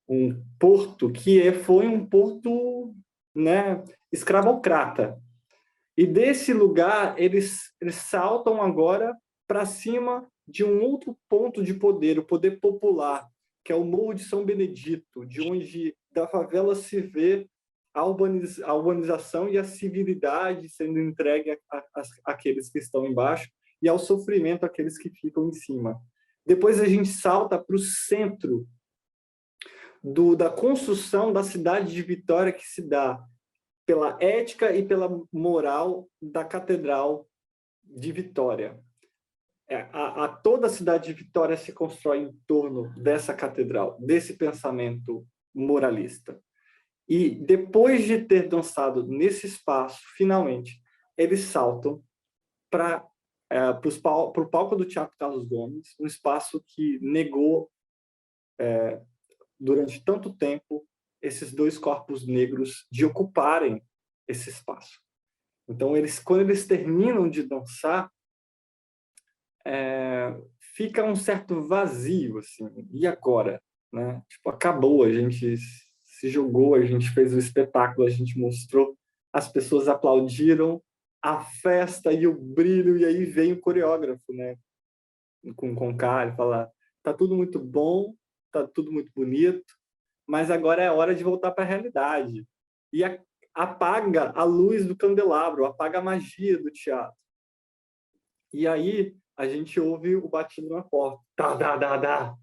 um porto que foi um porto, né, escravocrata. E desse lugar eles saltam agora para cima de um outro ponto de poder, o poder popular, que é o Morro de São Benedito, de onde da favela se vê a urbanização e a civilidade sendo entregue àqueles que estão embaixo e ao sofrimento àqueles que ficam em cima. Depois a gente salta para o centro da construção da cidade de Vitória, que se dá pela ética e pela moral da Catedral de Vitória. Toda a cidade de Vitória se constrói em torno dessa catedral, desse pensamento moralista. E depois de ter dançado nesse espaço, finalmente, eles saltam para o palco do Teatro Carlos Gomes, um espaço que negou, durante tanto tempo, esses dois corpos negros de ocuparem esse espaço. Então, quando eles terminam de dançar, fica um certo vazio, assim. E agora? Né? Tipo, acabou, a gente se jogou, a gente fez o espetáculo, a gente mostrou, as pessoas aplaudiram, a festa e o brilho, e aí vem o coreógrafo, né? Com o Conká, ele fala, tá tudo muito bom, tá tudo muito bonito, mas agora é hora de voltar para a realidade. E apaga a luz do candelabro, apaga a magia do teatro. E aí a gente ouve o batido na porta. Tá, dá, dá, dá.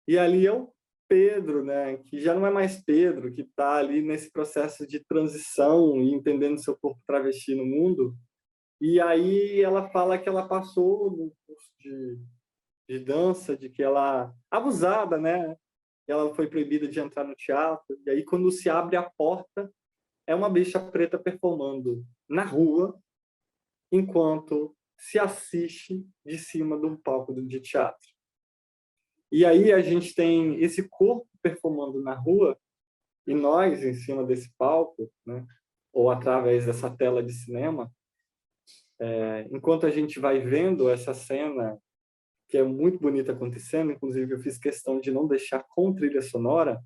E ali é o Pedro, né, que já não é mais Pedro, que está ali nesse processo de transição e entendendo seu corpo travesti no mundo. E aí ela fala que ela passou no curso de dança, de que ela abusada, né? Ela foi proibida de entrar no teatro. E aí quando se abre a porta, é uma bicha preta performando na rua, enquanto se assiste de cima de um palco de teatro. E aí a gente tem esse corpo performando na rua e nós em cima desse palco, né, ou através dessa tela de cinema, enquanto a gente vai vendo essa cena, que é muito bonita acontecendo, inclusive eu fiz questão de não deixar com trilha sonora,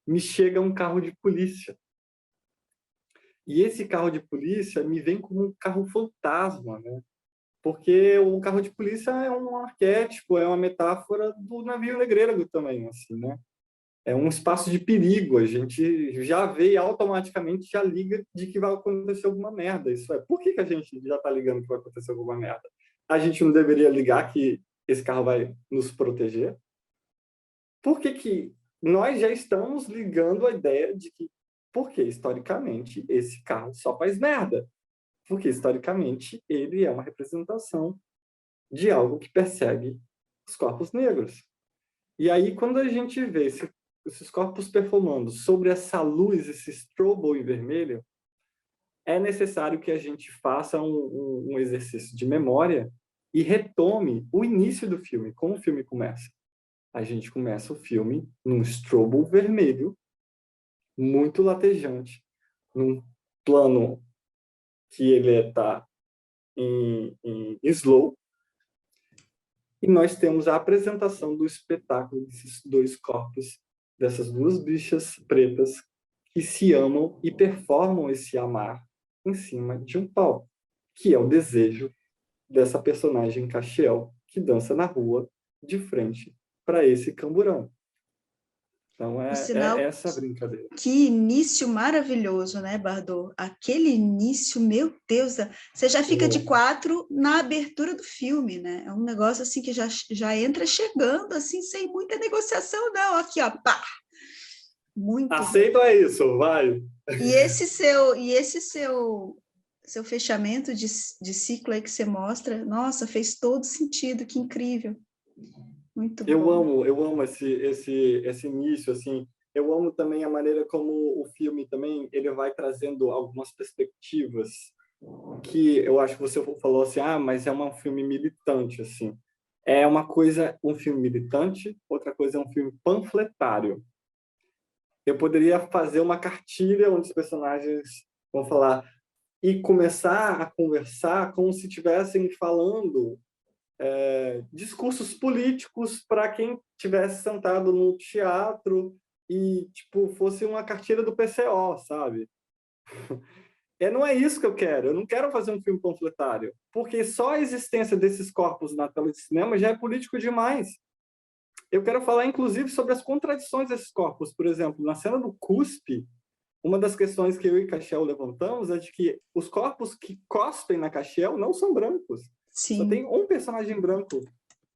me chega um carro de polícia. E esse carro de polícia me vem como um carro fantasma, né? Porque o carro de polícia é um arquétipo, é uma metáfora do navio negreiro também, assim, né? É um espaço de perigo, a gente já vê e automaticamente já liga de que vai acontecer alguma merda. Isso por que a gente já está ligando que vai acontecer alguma merda? A gente não deveria ligar que esse carro vai nos proteger? Por que nós já estamos ligando a ideia de que, porque historicamente esse carro só faz merda? porque, historicamente, ele é uma representação de algo que persegue os corpos negros. E aí, quando a gente vê esses corpos performando sobre essa luz, esse strobo em vermelho, é necessário que a gente faça um exercício de memória e retome o início do filme. Como o filme começa? A gente começa o filme num strobo vermelho, muito latejante, num plano que ele está em slow, e nós temos a apresentação do espetáculo desses dois corpos, dessas duas bichas pretas que se amam e performam esse amar em cima de um palco, que é o desejo dessa personagem Castiel, que dança na rua de frente para esse camburão. Então, Por sinal, essa a brincadeira. Que início maravilhoso, né, Bardot? Aquele início, meu Deus, você já fica de quatro na abertura do filme, né? É um negócio assim que já entra chegando, assim, sem muita negociação, não. Aqui, ó, pá! Muito. Aceita isso, vai! E esse seu fechamento de ciclo aí que você mostra, nossa, fez todo sentido, que incrível. Muito bom. Eu amo esse início, assim. Eu amo também a maneira como o filme também ele vai trazendo algumas perspectivas que eu acho que você falou assim, mas é um filme militante, assim. É uma coisa, um filme militante, outra coisa é um filme panfletário. Eu poderia fazer uma cartilha onde os personagens vão falar e começar a conversar como se estivessem falando discursos políticos para quem tivesse sentado no teatro e tipo fosse uma cartilha do PCO, sabe? Não é isso que eu quero. Eu não quero fazer um filme panfletário, porque só a existência desses corpos na tela de cinema já é político demais. Eu quero falar, inclusive, sobre as contradições desses corpos. Por exemplo, na cena do cuspe, uma das questões que eu e Castiel levantamos é de que os corpos que cospem na Castiel não são brancos. Sim. Só tem um personagem branco.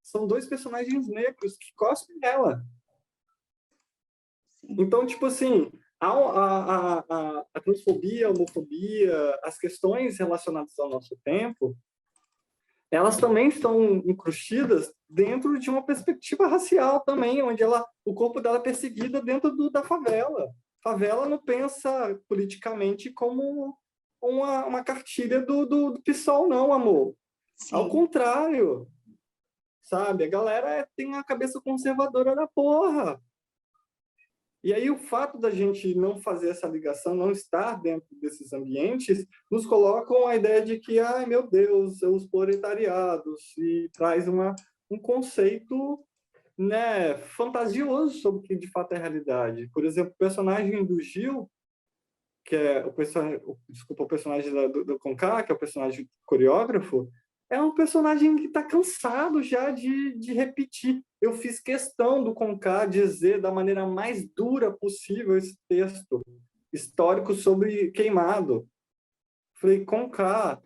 São dois personagens negros que cospem nela. Sim. Então, tipo assim, a transfobia, a homofobia, as questões relacionadas ao nosso tempo, elas também estão incrustidas dentro de uma perspectiva racial também, onde o corpo dela é perseguido dentro da favela. Favela não pensa politicamente como uma cartilha do PSOL, não, amor. Sim. Ao contrário, sabe? A galera tem a cabeça conservadora da porra. E aí o fato da gente não fazer essa ligação, não estar dentro desses ambientes, nos colocam a ideia de que, ai meu Deus, os proletariados, e traz um conceito, né, fantasioso sobre o que de fato é a realidade. Por exemplo, o personagem do Gil, que é o personagem do Conká, que é o personagem coreógrafo, é um personagem que está cansado já de repetir. Eu fiz questão do Conká dizer da maneira mais dura possível esse texto histórico sobre Queimado. Falei, Conká,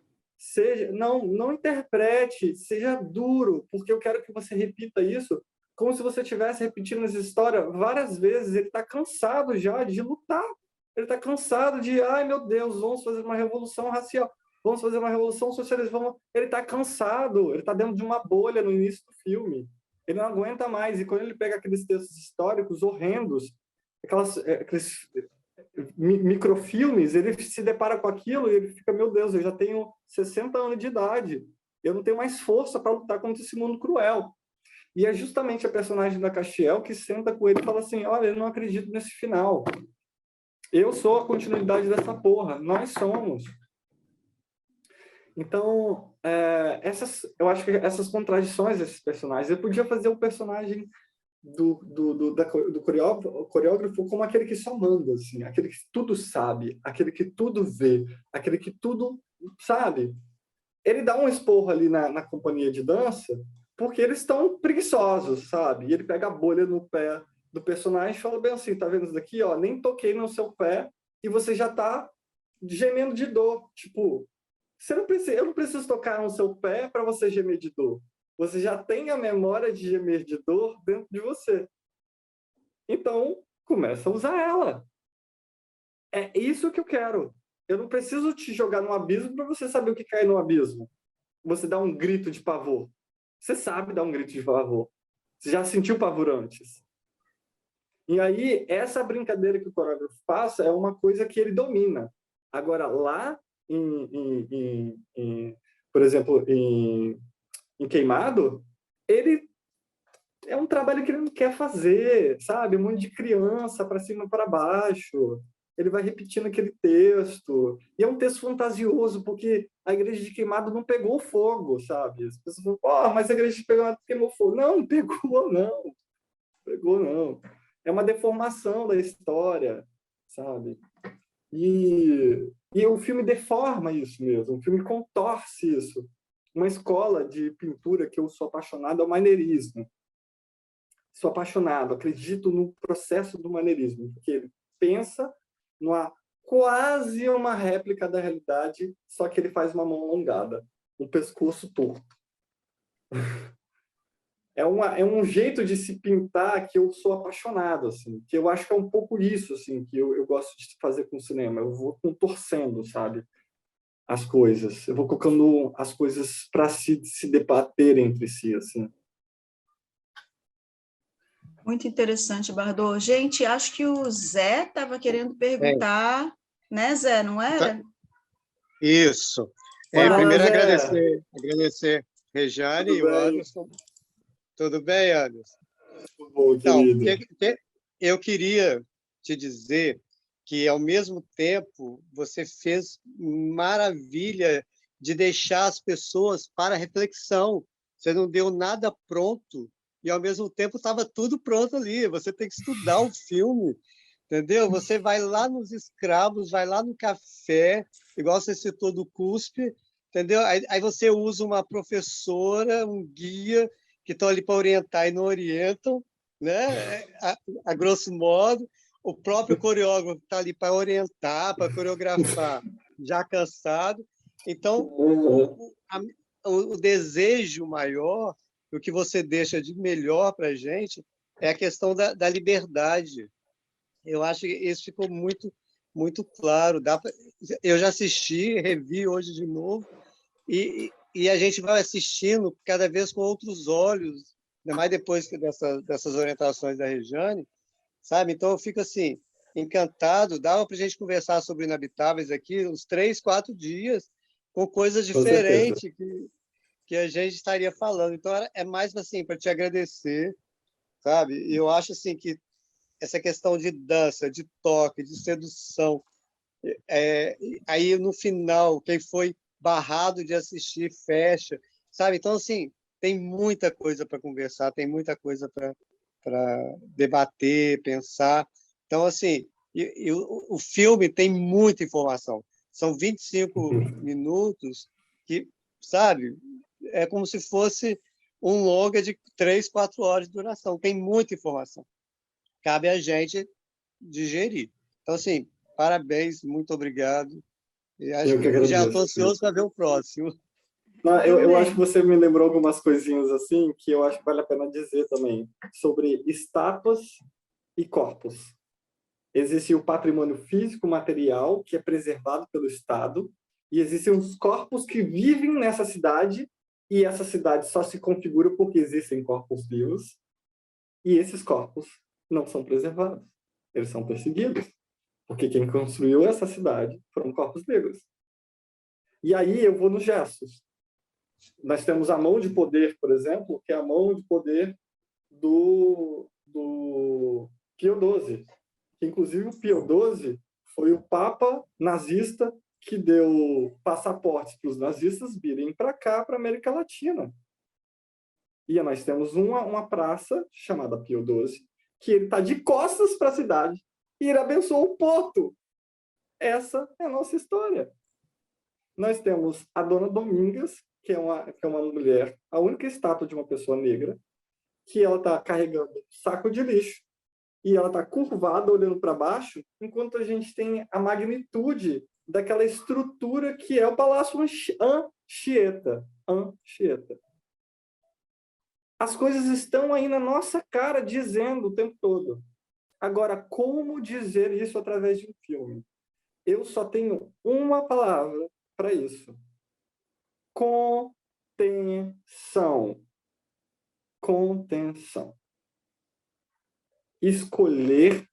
não interprete, seja duro, porque eu quero que você repita isso como se você estivesse repetindo essa história várias vezes. Ele está cansado já de lutar. Ele está cansado de, ai meu Deus, vamos fazer uma revolução racial. Vamos fazer uma revolução socialista. Ele está cansado, ele está dentro de uma bolha no início do filme. Ele não aguenta mais. E quando ele pega aqueles textos históricos horrendos, aqueles microfilmes, ele se depara com aquilo e ele fica, meu Deus, eu já tenho 60 anos de idade. Eu não tenho mais força para lutar contra esse mundo cruel. E é justamente a personagem da Castiel que senta com ele e fala assim, olha, eu não acredito nesse final. Eu sou a continuidade dessa porra. Nós somos. Então, eu acho que essas contradições desses personagens, eu podia fazer o personagem do coreógrafo como aquele que só manda, assim, aquele que tudo sabe, aquele que tudo vê, aquele que tudo sabe. Ele dá um esporro ali na companhia de dança porque eles estão preguiçosos, sabe? E ele pega a bolha no pé do personagem e fala bem assim, tá vendo isso daqui? Ó, nem toquei no seu pé e você já tá gemendo de dor. Tipo, eu não preciso tocar no seu pé para você gemer de dor. Você já tem a memória de gemer de dor dentro de você. Então, começa a usar ela. É isso que eu quero. Eu não preciso te jogar no abismo para você saber o que cai no abismo. Você dá um grito de pavor. Você sabe dar um grito de pavor. Você já sentiu pavor antes. E aí, essa brincadeira que o coreógrafo passa é uma coisa que ele domina. Agora, lá, por exemplo, em Queimado, ele é um trabalho que ele não quer fazer, sabe? Um monte de criança para cima e para baixo. Ele vai repetindo aquele texto. E é um texto fantasioso, porque a igreja de Queimado não pegou fogo, sabe? As pessoas falam, mas a igreja de Queimado queimou fogo. Não, pegou não. Pegou não. É uma deformação da história, sabe? E o filme deforma isso mesmo. O filme contorce isso. Uma escola de pintura que eu sou apaixonado é o maneirismo. Sou apaixonado, acredito no processo do maneirismo, porque ele pensa numa quase uma réplica da realidade, só que ele faz uma mão alongada, um pescoço torto. É um jeito de se pintar que eu sou apaixonado, assim, que eu acho que é um pouco isso, assim, que eu gosto de fazer com o cinema. Eu vou contorcendo, sabe, as coisas. Eu vou colocando as coisas para se debater entre si, assim. Muito interessante, Bardot. Gente, acho que o Zé estava querendo perguntar, né, Zé, não era? Isso. Fala, Primeiro Zé. agradecer Rejane e Tudo o bem? Anderson. Tudo bem, Anderson? Tudo bom, Então, querido. eu queria te dizer que, ao mesmo tempo, você fez maravilha de deixar as pessoas para reflexão. Você não deu nada pronto e, ao mesmo tempo, estava tudo pronto ali. Você tem que estudar o filme, entendeu? Você vai lá nos escravos, vai lá no café, igual você citou do CUSP, entendeu? Aí você usa uma professora, um guia, que estão ali para orientar e não orientam, né? A grosso modo. O próprio coreógrafo está ali para orientar, para coreografar, já cansado. Então, o desejo maior, o que você deixa de melhor para a gente, é a questão da liberdade. Eu acho que isso ficou muito, muito claro. Eu já assisti, revi hoje de novo, e a gente vai assistindo cada vez com outros olhos, ainda mais depois dessas orientações da Rejane, sabe? Então, eu fico assim, encantado. Dava para a gente conversar sobre Inabitáveis aqui uns 3, 4 dias, com coisas Com certeza. diferentes que a gente estaria falando. Então, é mais assim, para te agradecer, sabe? E eu acho assim que essa questão de dança, de toque, de sedução, aí no final, quem foi barrado de assistir, fecha, sabe? Então, assim, tem muita coisa para conversar, tem muita coisa para debater, pensar. Então, assim, o filme tem muita informação. São 25 minutos que, sabe, é como se fosse um longa de 3, 4 horas de duração. Tem muita informação. Cabe a gente digerir. Então, assim, parabéns, muito obrigado. E Eu que já estou agradeço. ansioso para ver o próximo. Não, eu acho que Também. você me lembrou algumas coisinhas assim que eu acho que vale a pena dizer também sobre estátuas e corpos. Existe o patrimônio físico material que é preservado pelo Estado e existem os corpos que vivem nessa cidade e essa cidade só se configura porque existem corpos vivos e esses corpos não são preservados. Eles são perseguidos porque quem construiu essa cidade foram corpos negros. E aí eu vou nos gestos. Nós temos a mão de poder, por exemplo, que é a mão de poder do Pio XII. Que, inclusive, o Pio XII foi o papa nazista que deu passaportes para os nazistas virem para cá, para a América Latina. E nós temos uma praça chamada Pio XII, que ele está de costas para a cidade e ele abençoou o porto. Essa é a nossa história. Nós temos a Dona Domingas, que é uma mulher, a única estátua de uma pessoa negra, que ela está carregando um saco de lixo e ela está curvada, olhando para baixo, enquanto a gente tem a magnitude daquela estrutura que é o Palácio Anchieta. As coisas estão aí na nossa cara, dizendo o tempo todo. Agora, como dizer isso através de um filme? eu só tenho uma palavra para isso. Contenção. Contenção. Escolher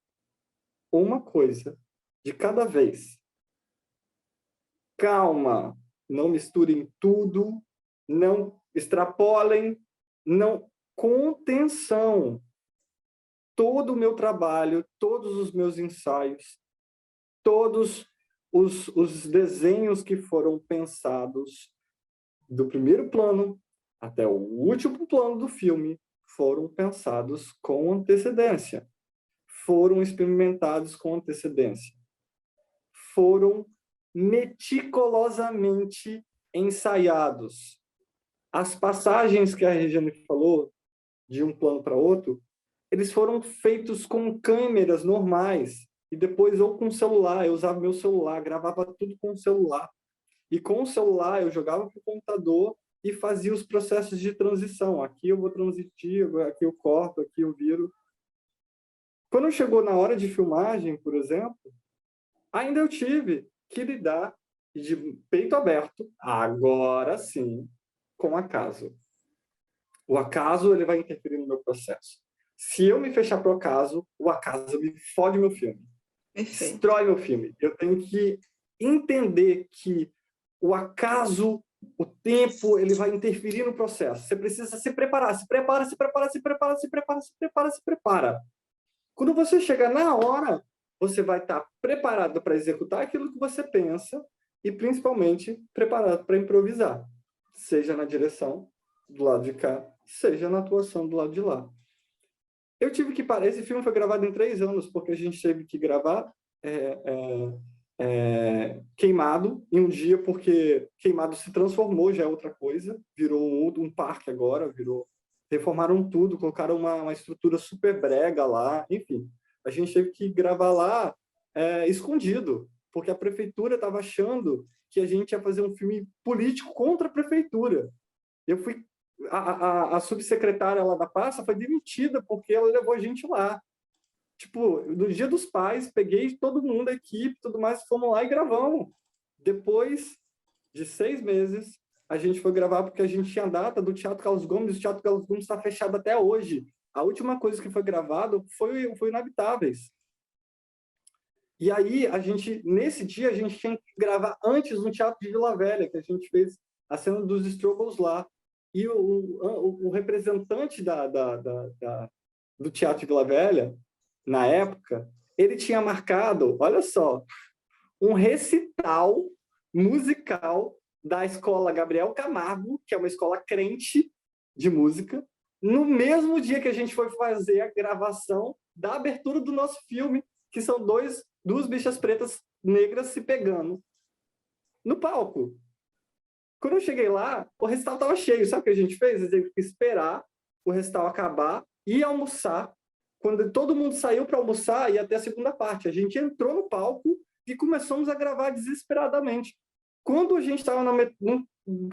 uma coisa de cada vez. Calma, não misturem tudo, não extrapolem, não. Contenção. Todo o meu trabalho, todos os meus ensaios, todos os desenhos que foram pensados do primeiro plano até o último plano do filme foram pensados com antecedência, foram experimentados com antecedência, foram meticulosamente ensaiados. As passagens que a Regiane falou, de um plano para outro, eles foram feitos com câmeras normais, e depois ou com celular, eu usava meu celular, gravava tudo com o celular. E com o celular eu jogava para o computador e fazia os processos de transição. Aqui eu vou transitir, aqui eu corto, aqui eu viro. Quando chegou na hora de filmagem, por exemplo, ainda eu tive que lidar de peito aberto, agora sim, com o acaso. O acaso ele vai interferir no meu processo. Se eu me fechar para o acaso me fode meu filme. Perfeito. Destrói meu filme. Eu tenho que entender que o acaso, o tempo, ele vai interferir no processo. Você precisa se preparar. Se prepara, se prepara, se prepara, se prepara, se prepara, se prepara. Quando você chegar na hora, você vai estar preparado para executar aquilo que você pensa e, principalmente, preparado para improvisar. Seja na direção, do lado de cá, seja na atuação do lado de lá. Eu tive que parar. Esse filme foi gravado em 3 anos, porque a gente teve que gravar Queimado em um dia, porque Queimado se transformou, já é outra coisa, virou um parque agora, reformaram tudo, colocaram uma estrutura super brega lá, enfim. A gente teve que gravar lá escondido, porque a prefeitura estava achando que a gente ia fazer um filme político contra a prefeitura. Eu fui... A subsecretária lá da pasta foi demitida porque ela levou a gente lá. Tipo, no Dia dos Pais, peguei todo mundo, a equipe, tudo mais, fomos lá e gravamos. Depois de 6 meses, a gente foi gravar porque a gente tinha a data do Teatro Carlos Gomes, o Teatro Carlos Gomes está fechado até hoje. A última coisa que foi gravado foi Inabitáveis. E aí, nesse dia, a gente tinha que gravar antes no Teatro de Vila Velha, que a gente fez a cena dos Struggles lá. E o representante do Teatro de Vila Velha, na época, ele tinha marcado, olha só, um recital musical da escola Gabriel Camargo, que é uma escola crente de música, no mesmo dia que a gente foi fazer a gravação da abertura do nosso filme, que são duas bichas pretas negras se pegando no palco. Quando eu cheguei lá, o recital estava cheio. Sabe o que a gente fez? A gente teve que esperar o recital acabar e almoçar. Quando todo mundo saiu para almoçar, ia até a segunda parte. A gente entrou no palco e começamos a gravar desesperadamente. Quando a gente estava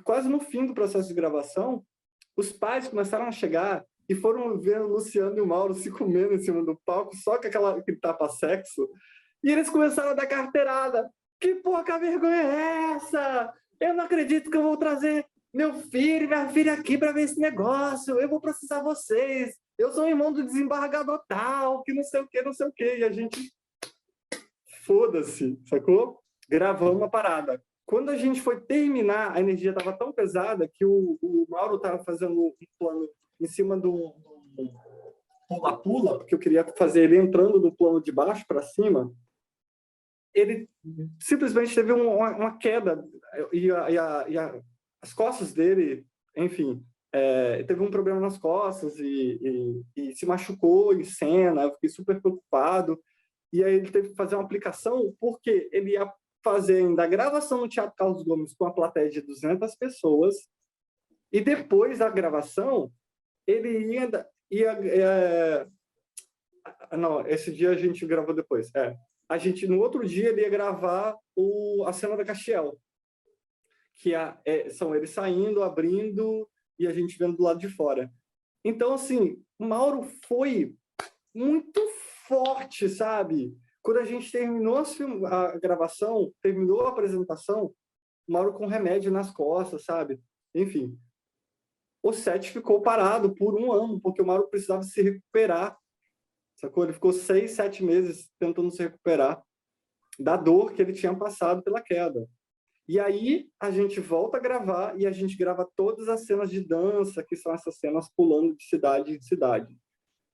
quase no fim do processo de gravação, os pais começaram a chegar e foram ver o Luciano e o Mauro se comendo em cima do palco, só com aquele tapa-sexo. E eles começaram a dar carteirada. Que pouca vergonha é essa? Eu não acredito que eu vou trazer meu filho e minha filha aqui para ver esse negócio. Eu vou processar vocês. Eu sou irmão do desembargador tal, que não sei o que, não sei o que. E a gente... Foda-se, sacou? Gravamos uma parada. Quando a gente foi terminar, a energia estava tão pesada que o Mauro estava fazendo um plano em cima do pula-pula, porque eu queria fazer ele entrando no plano de baixo para cima. Ele simplesmente teve uma queda e as costas dele, enfim, teve um problema nas costas e se machucou em cena. Eu fiquei super preocupado. E aí ele teve que fazer uma aplicação porque ele ia fazer ainda a gravação no Teatro Carlos Gomes com a plateia de 200 pessoas e depois da gravação ele não, esse dia a gente gravou depois. No outro dia ele ia gravar a cena da Castiel, que são eles saindo, abrindo e a gente vendo do lado de fora. Então, assim, o Mauro foi muito forte, sabe? Quando a gente terminou a gravação, terminou a apresentação, o Mauro com remédio nas costas, sabe? Enfim, o set ficou parado por 1 ano, porque o Mauro precisava se recuperar, sacou? Ele ficou 6, 7 meses tentando se recuperar da dor que ele tinha passado pela queda. E aí a gente volta a gravar e a gente grava todas as cenas de dança, que são essas cenas pulando de cidade em cidade,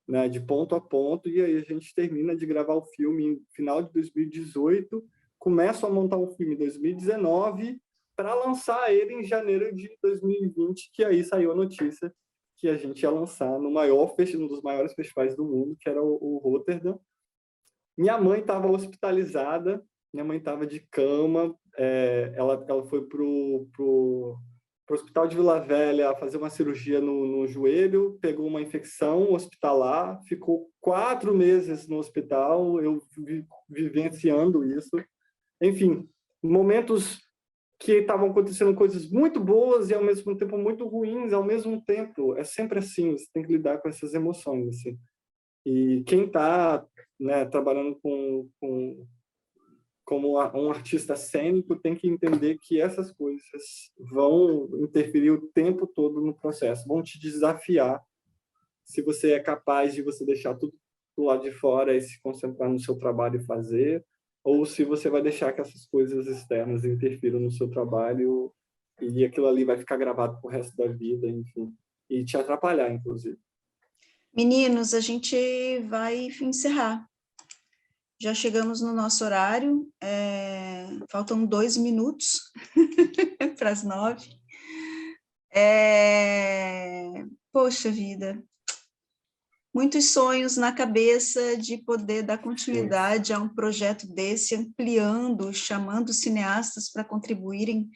né, de ponto a ponto, e aí a gente termina de gravar o filme em final de 2018, começa a montar o filme em 2019, para lançar ele em janeiro de 2020, que aí saiu a notícia que a gente ia lançar no um dos maiores festivais do mundo, que era o Rotterdam. Minha mãe estava hospitalizada, minha mãe estava de cama, ela foi pro Hospital de Vila Velha fazer uma cirurgia no joelho, pegou uma infecção hospitalar, ficou 4 meses no hospital, eu vivenciando isso. Enfim, momentos que estavam acontecendo coisas muito boas e, ao mesmo tempo, muito ruins, ao mesmo tempo. É sempre assim, você tem que lidar com essas emoções, assim. E quem está, né, trabalhando como um artista cênico tem que entender que essas coisas vão interferir o tempo todo no processo, vão te desafiar se você é capaz de você deixar tudo do lado de fora e se concentrar no seu trabalho e fazer, ou se você vai deixar que essas coisas externas interfiram no seu trabalho e aquilo ali vai ficar gravado pro resto da vida, enfim, e te atrapalhar, inclusive. Meninos, a gente vai encerrar. Já chegamos no nosso horário, faltam 2 minutos para as 9. Poxa vida, muitos sonhos na cabeça de poder dar continuidade a um projeto desse, ampliando, chamando cineastas para contribuírem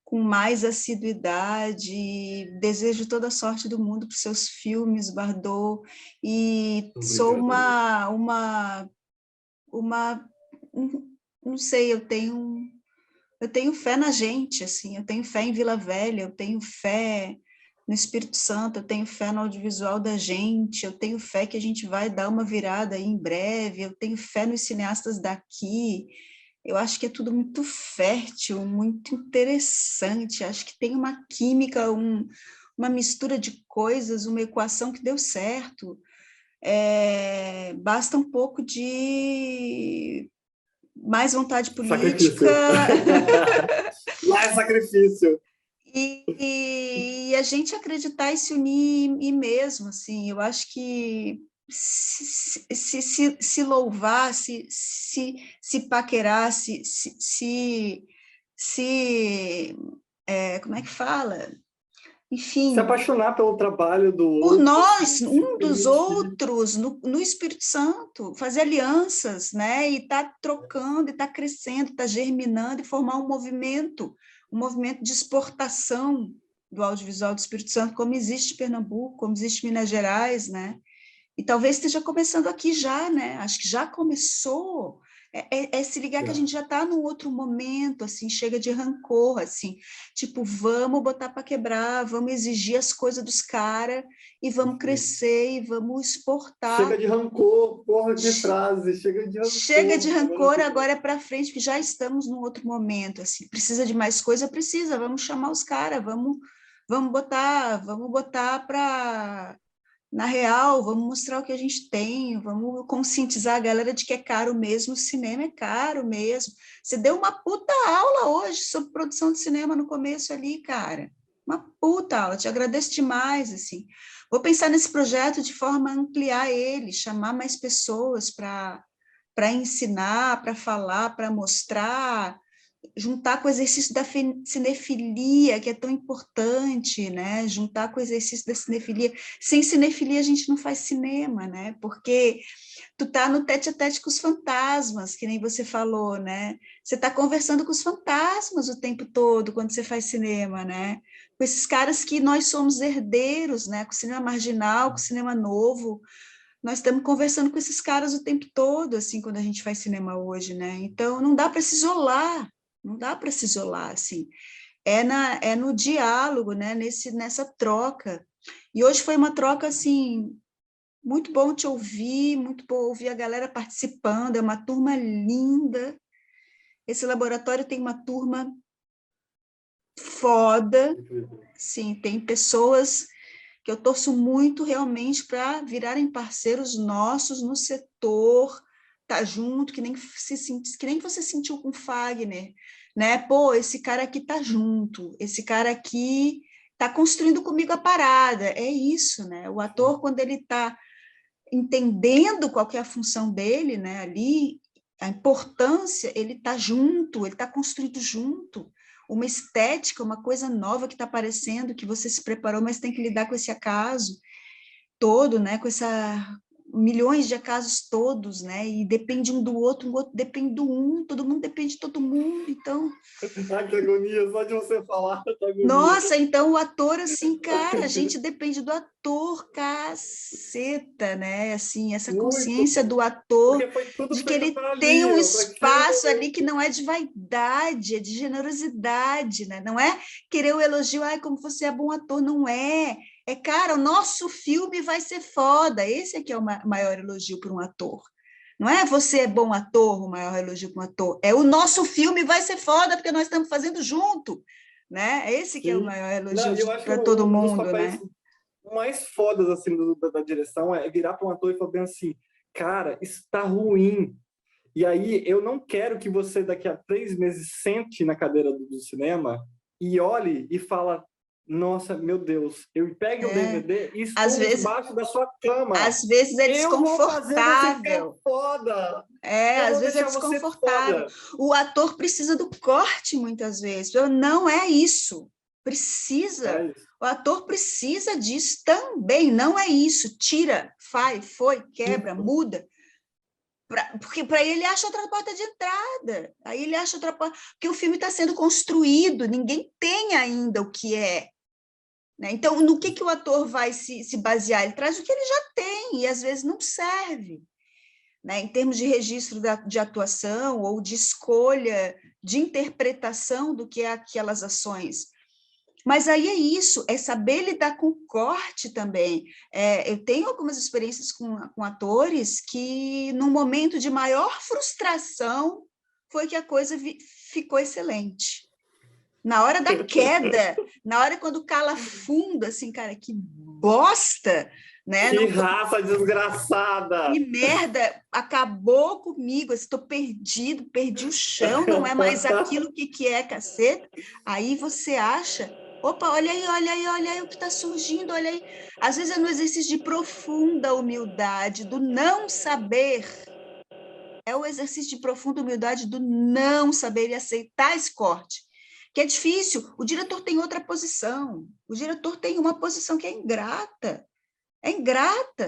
com mais assiduidade. Desejo toda a sorte do mundo para os seus filmes, Bardot, e obrigado. Sou não sei, eu tenho fé na gente, assim, eu tenho fé em Vila Velha, eu tenho fé no Espírito Santo, eu tenho fé no audiovisual da gente, eu tenho fé que a gente vai dar uma virada aí em breve, eu tenho fé nos cineastas daqui. Eu acho que é tudo muito fértil, muito interessante, acho que tem uma química, uma mistura de coisas, uma equação que deu certo. Basta um pouco de mais vontade política. Mais sacrifício. E a gente acreditar e se unir e mesmo, assim, eu acho que se louvar, se paquerar, como é que fala? Enfim, se apaixonar pelo trabalho do outro. Por nós, um dos outros, no Espírito Santo, fazer alianças, né? E tá trocando, e tá crescendo, tá germinando, e formar um movimento de exportação do audiovisual do Espírito Santo, como existe em Pernambuco, como existe em Minas Gerais, né? E talvez esteja começando aqui já, né? Acho que já começou. Se ligar que a gente já está num outro momento, assim, chega de rancor, assim, tipo, vamos botar para quebrar, vamos exigir as coisas dos caras e vamos crescer e vamos exportar. Chega de rancor, porra de frase, chega de rancor. Chega de rancor, agora é para frente, porque já estamos num outro momento, assim, precisa de mais coisa, precisa, vamos chamar os caras, vamos botar para... Na real, vamos mostrar o que a gente tem, vamos conscientizar a galera de que é caro mesmo, o cinema é caro mesmo. Você deu uma puta aula hoje sobre produção de cinema no começo ali, cara. Uma puta aula, te agradeço demais, assim. Vou pensar nesse projeto de forma a ampliar ele, chamar mais pessoas para ensinar, para falar, para mostrar, juntar com o exercício da cinefilia, que é tão importante, né? Juntar com o exercício da cinefilia. Sem cinefilia, a gente não faz cinema, né? Porque tu tá no tete-a-tete com os fantasmas, que nem você falou, né? Você tá conversando com os fantasmas o tempo todo quando você faz cinema, né? Com esses caras que nós somos herdeiros, né? Com o cinema marginal, com o cinema novo. Nós estamos conversando com esses caras o tempo todo, assim, quando a gente faz cinema hoje, né? Então, não dá para se isolar. Não dá para se isolar, assim. É no diálogo, né? Nessa troca. E hoje foi uma troca, assim, Muito bom te ouvir, muito bom ouvir a galera participando, é uma turma linda. Esse laboratório tem uma turma foda, sim, tem pessoas que eu torço muito realmente para virarem parceiros nossos no setor, tá junto, que nem você sentiu com o Fagner, né? Pô, esse cara aqui tá junto, esse cara aqui tá construindo comigo a parada, é isso, né? O ator, quando ele tá entendendo qual que é a função dele, né, ali, a importância, ele está junto, ele está construído junto, uma estética, uma coisa nova que está aparecendo, que você se preparou, mas tem que lidar com esse acaso todo, né, com essa milhões de acasos todos, né, e depende um do outro, o outro depende do um, todo mundo depende de todo mundo, então... Ai, que agonia, só de você falar, que agonia. Nossa, então o ator, assim, cara, a gente depende do ator, caceta, né, assim, essa consciência do ator, de que ele tem um espaço ali que não é de vaidade, é de generosidade, né, não é querer o elogio, ai, como você é bom ator, não é, cara, o nosso filme vai ser foda, esse aqui é o maior elogio para um ator. Não é você é bom ator, o maior elogio para um ator, é o nosso filme vai ser foda, porque nós estamos fazendo junto, né? Esse que é o maior elogio para todo mundo, né? Mais fodas assim da direção é virar para um ator e falar bem assim, cara, isso tá ruim. E aí eu não quero que você daqui a 3 meses sente na cadeira do cinema e olhe e fala, nossa, meu Deus, eu pego o DVD e estou debaixo da sua cama. Às vezes é desconfortável. Foda. Às vezes é desconfortável. O ator precisa do corte, muitas vezes. Não é isso. Precisa. É isso. O ator precisa disso também. Não é isso. Tira, foi, quebra, muda. Porque para ele acha outra porta de entrada. Aí ele acha outra porta. Porque o filme está sendo construído. Ninguém tem ainda o que é. Então, no que o ator vai se basear? Ele traz o que ele já tem, e às vezes não serve, né? Em termos de registro de atuação ou de escolha, de interpretação do que é aquelas ações. Mas aí é isso, é saber lidar com o corte também. Eu tenho algumas experiências com atores que, num momento de maior frustração, foi que a coisa ficou excelente. Na hora da queda, na hora quando cala fundo, assim, cara, que bosta, né? Que raça desgraçada! Que merda, acabou comigo, estou perdido, perdi o chão, não é mais aquilo que é, caceta. Aí você acha, opa, olha aí o que está surgindo, olha aí. Às vezes é no exercício de profunda humildade, do não saber. É o exercício de profunda humildade do não saber e aceitar esse corte. Que é difícil, o diretor tem outra posição, o diretor tem uma posição que é ingrata,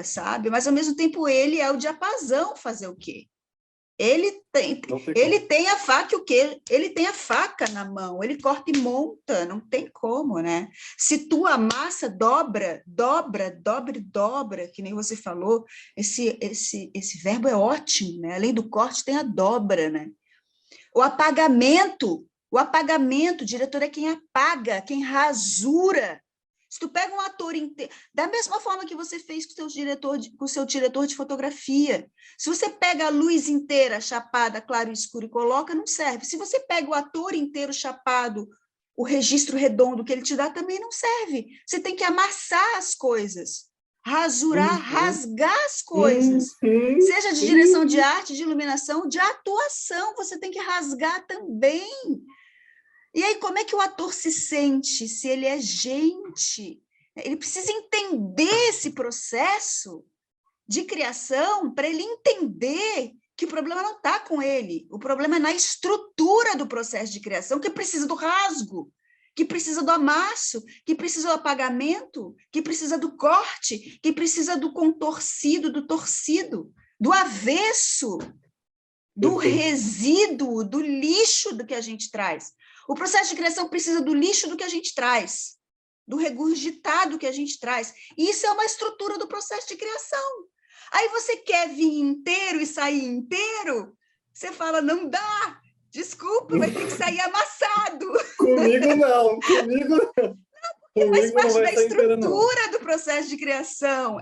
sabe? Mas, ao mesmo tempo, ele é o diapasão fazer o quê? Ele tem a faca, o quê? Ele tem a faca na mão, ele corta e monta, não tem como, né? Se tu amassa, dobra, que nem você falou, esse verbo é ótimo, né? Além do corte, tem a dobra, né? O apagamento, o diretor é quem apaga, quem rasura. Se tu pega um ator inteiro, da mesma forma que você fez com o seu diretor de fotografia, se você pega a luz inteira chapada, claro e escuro, e coloca, não serve. Se você pega o ator inteiro chapado, o registro redondo que ele te dá, também não serve. Você tem que amassar as coisas, rasurar, rasgar as coisas. Seja de direção de arte, de iluminação, de atuação, você tem que rasgar também. E aí, como é que o ator se sente se ele é gente? Ele precisa entender esse processo de criação para ele entender que o problema não está com ele, o problema é na estrutura do processo de criação, que precisa do rasgo, que precisa do amasso, que precisa do apagamento, que precisa do corte, que precisa do contorcido, do torcido, do avesso, do resíduo, do lixo do que a gente traz. O processo de criação precisa do lixo do que a gente traz, do regurgitado que a gente traz. E isso é uma estrutura do processo de criação. Aí você quer vir inteiro e sair inteiro, você fala, não dá, desculpa, vai ter que sair amassado. Comigo não. Não, que faz Comigo não parte vai da sair inteira, não. estrutura do processo de criação.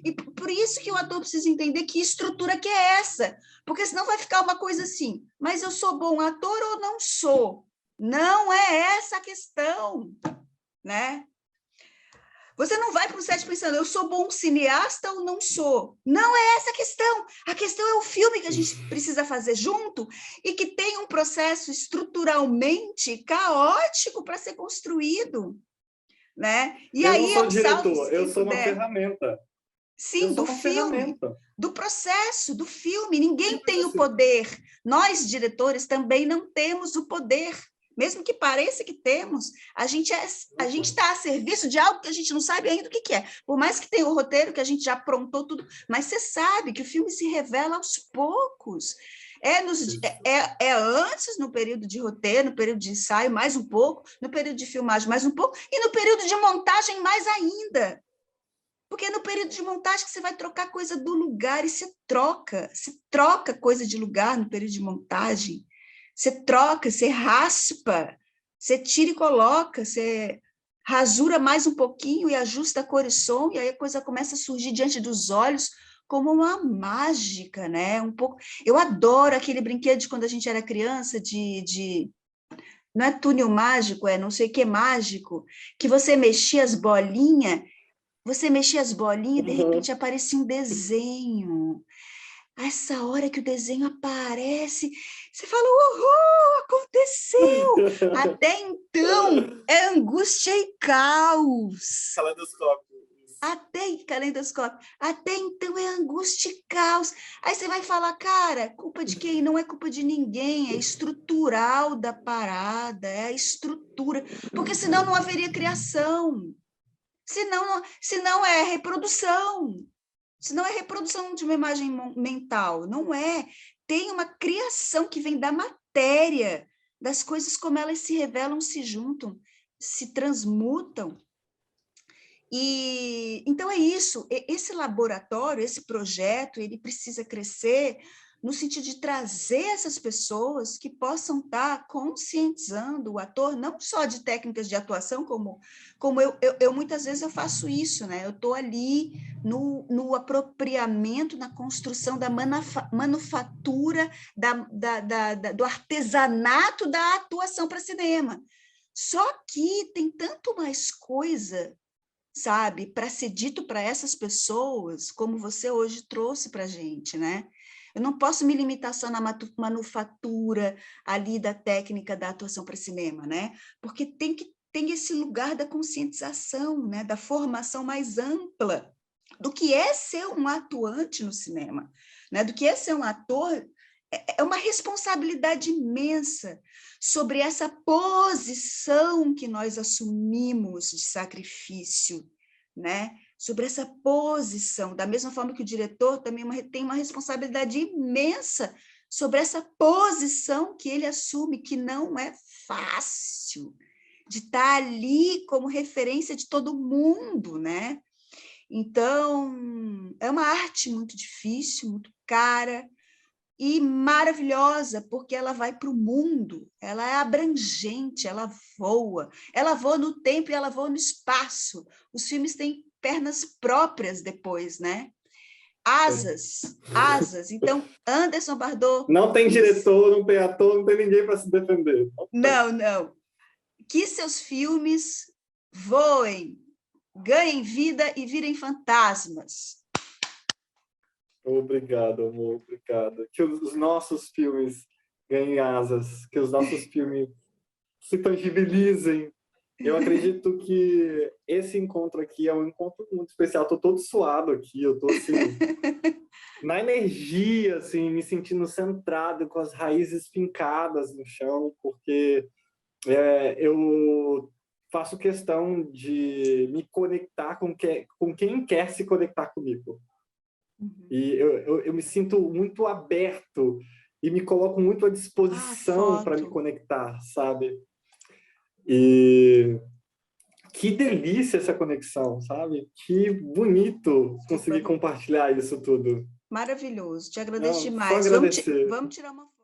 E por isso que o ator precisa entender que estrutura que é essa, porque senão vai ficar uma coisa assim, mas eu sou bom ator ou não sou? Não é essa a questão, né? Você não vai para o set pensando, eu sou bom cineasta ou não sou? Não é essa a questão. A questão é o filme que a gente precisa fazer junto e que tem um processo estruturalmente caótico para ser construído, né? E Eu aí não sou é um salto, diretor, se eu quem sou uma puder. ferramenta. Sim, Eu sou do uma filme, ferramenta. do processo, do filme. Ninguém Simples tem o assim. poder. Nós, diretores, também não temos o poder. Mesmo que pareça que temos, a gente está a serviço de algo que a gente não sabe ainda o que é. Por mais que tenha o roteiro, que a gente já aprontou tudo, mas você sabe que o filme se revela aos poucos. É antes, no período de roteiro, no período de ensaio, mais um pouco, no período de filmagem, mais um pouco, e no período de montagem, mais ainda. Porque é no período de montagem que você vai trocar coisa do lugar, e se troca coisa de lugar no período de montagem. Você troca, você raspa, você tira e coloca, você rasura mais um pouquinho e ajusta a cor e som, e aí a coisa começa a surgir diante dos olhos como uma mágica, né? Um pouco. Eu adoro aquele brinquedo de quando a gente era criança, não é túnel mágico, é não sei o que mágico, que você mexia as bolinhas e de repente aparecia um desenho. Essa hora que o desenho aparece, você fala, uhul, aconteceu! Até então, é angústia e caos. Caleidoscópio. Caleidoscópio. Até então é angústia e caos. Aí você vai falar, cara, culpa de quem? Não é culpa de ninguém, é estrutural da parada, é a estrutura. Porque senão não haveria criação. Senão é reprodução. Senão é reprodução de uma imagem mental. Não é. Tem uma criação que vem da matéria, das coisas como elas se revelam, se juntam, se transmutam. E então é isso. Esse laboratório, esse projeto, ele precisa crescer no sentido de trazer essas pessoas que possam estar conscientizando o ator, não só de técnicas de atuação, como eu muitas vezes eu faço isso, né? Eu estou ali no apropriamento, na construção da manufatura, do artesanato da atuação para cinema. Só que tem tanto mais coisa, sabe, para ser dito para essas pessoas, como você hoje trouxe para a gente, né? Eu não posso me limitar só na manufatura ali da técnica da atuação para cinema, né? Porque tem esse lugar da conscientização, né? Da formação mais ampla do que é ser um atuante no cinema, né? Do que é ser um ator. É uma responsabilidade imensa sobre essa posição que nós assumimos de sacrifício, né? Sobre essa posição, da mesma forma que o diretor também tem uma responsabilidade imensa sobre essa posição que ele assume, que não é fácil, de estar ali como referência de todo mundo, né? Então, é uma arte muito difícil, muito cara, e maravilhosa, porque ela vai para o mundo, ela é abrangente, ela voa no tempo e ela voa no espaço. Os filmes têm pernas próprias depois, né? Asas. Então, Anderson Bardot... Não tem diretor, não tem ator, não tem ninguém para se defender. Não. Que seus filmes voem, ganhem vida e virem fantasmas. Obrigado, amor, obrigado. Que os nossos filmes ganhem asas, que os nossos filmes se tangibilizem. Eu acredito que esse encontro aqui é um encontro muito especial. Estou todo suado aqui, eu estou assim, na energia, assim, me sentindo centrado, com as raízes fincadas no chão, porque eu faço questão de me conectar com quem quer se conectar comigo. E eu me sinto muito aberto e me coloco muito à disposição para me conectar, sabe? E que delícia essa conexão, sabe? Que bonito conseguir compartilhar isso tudo. Maravilhoso, te agradeço demais. Só agradecer. Vamos tirar uma foto.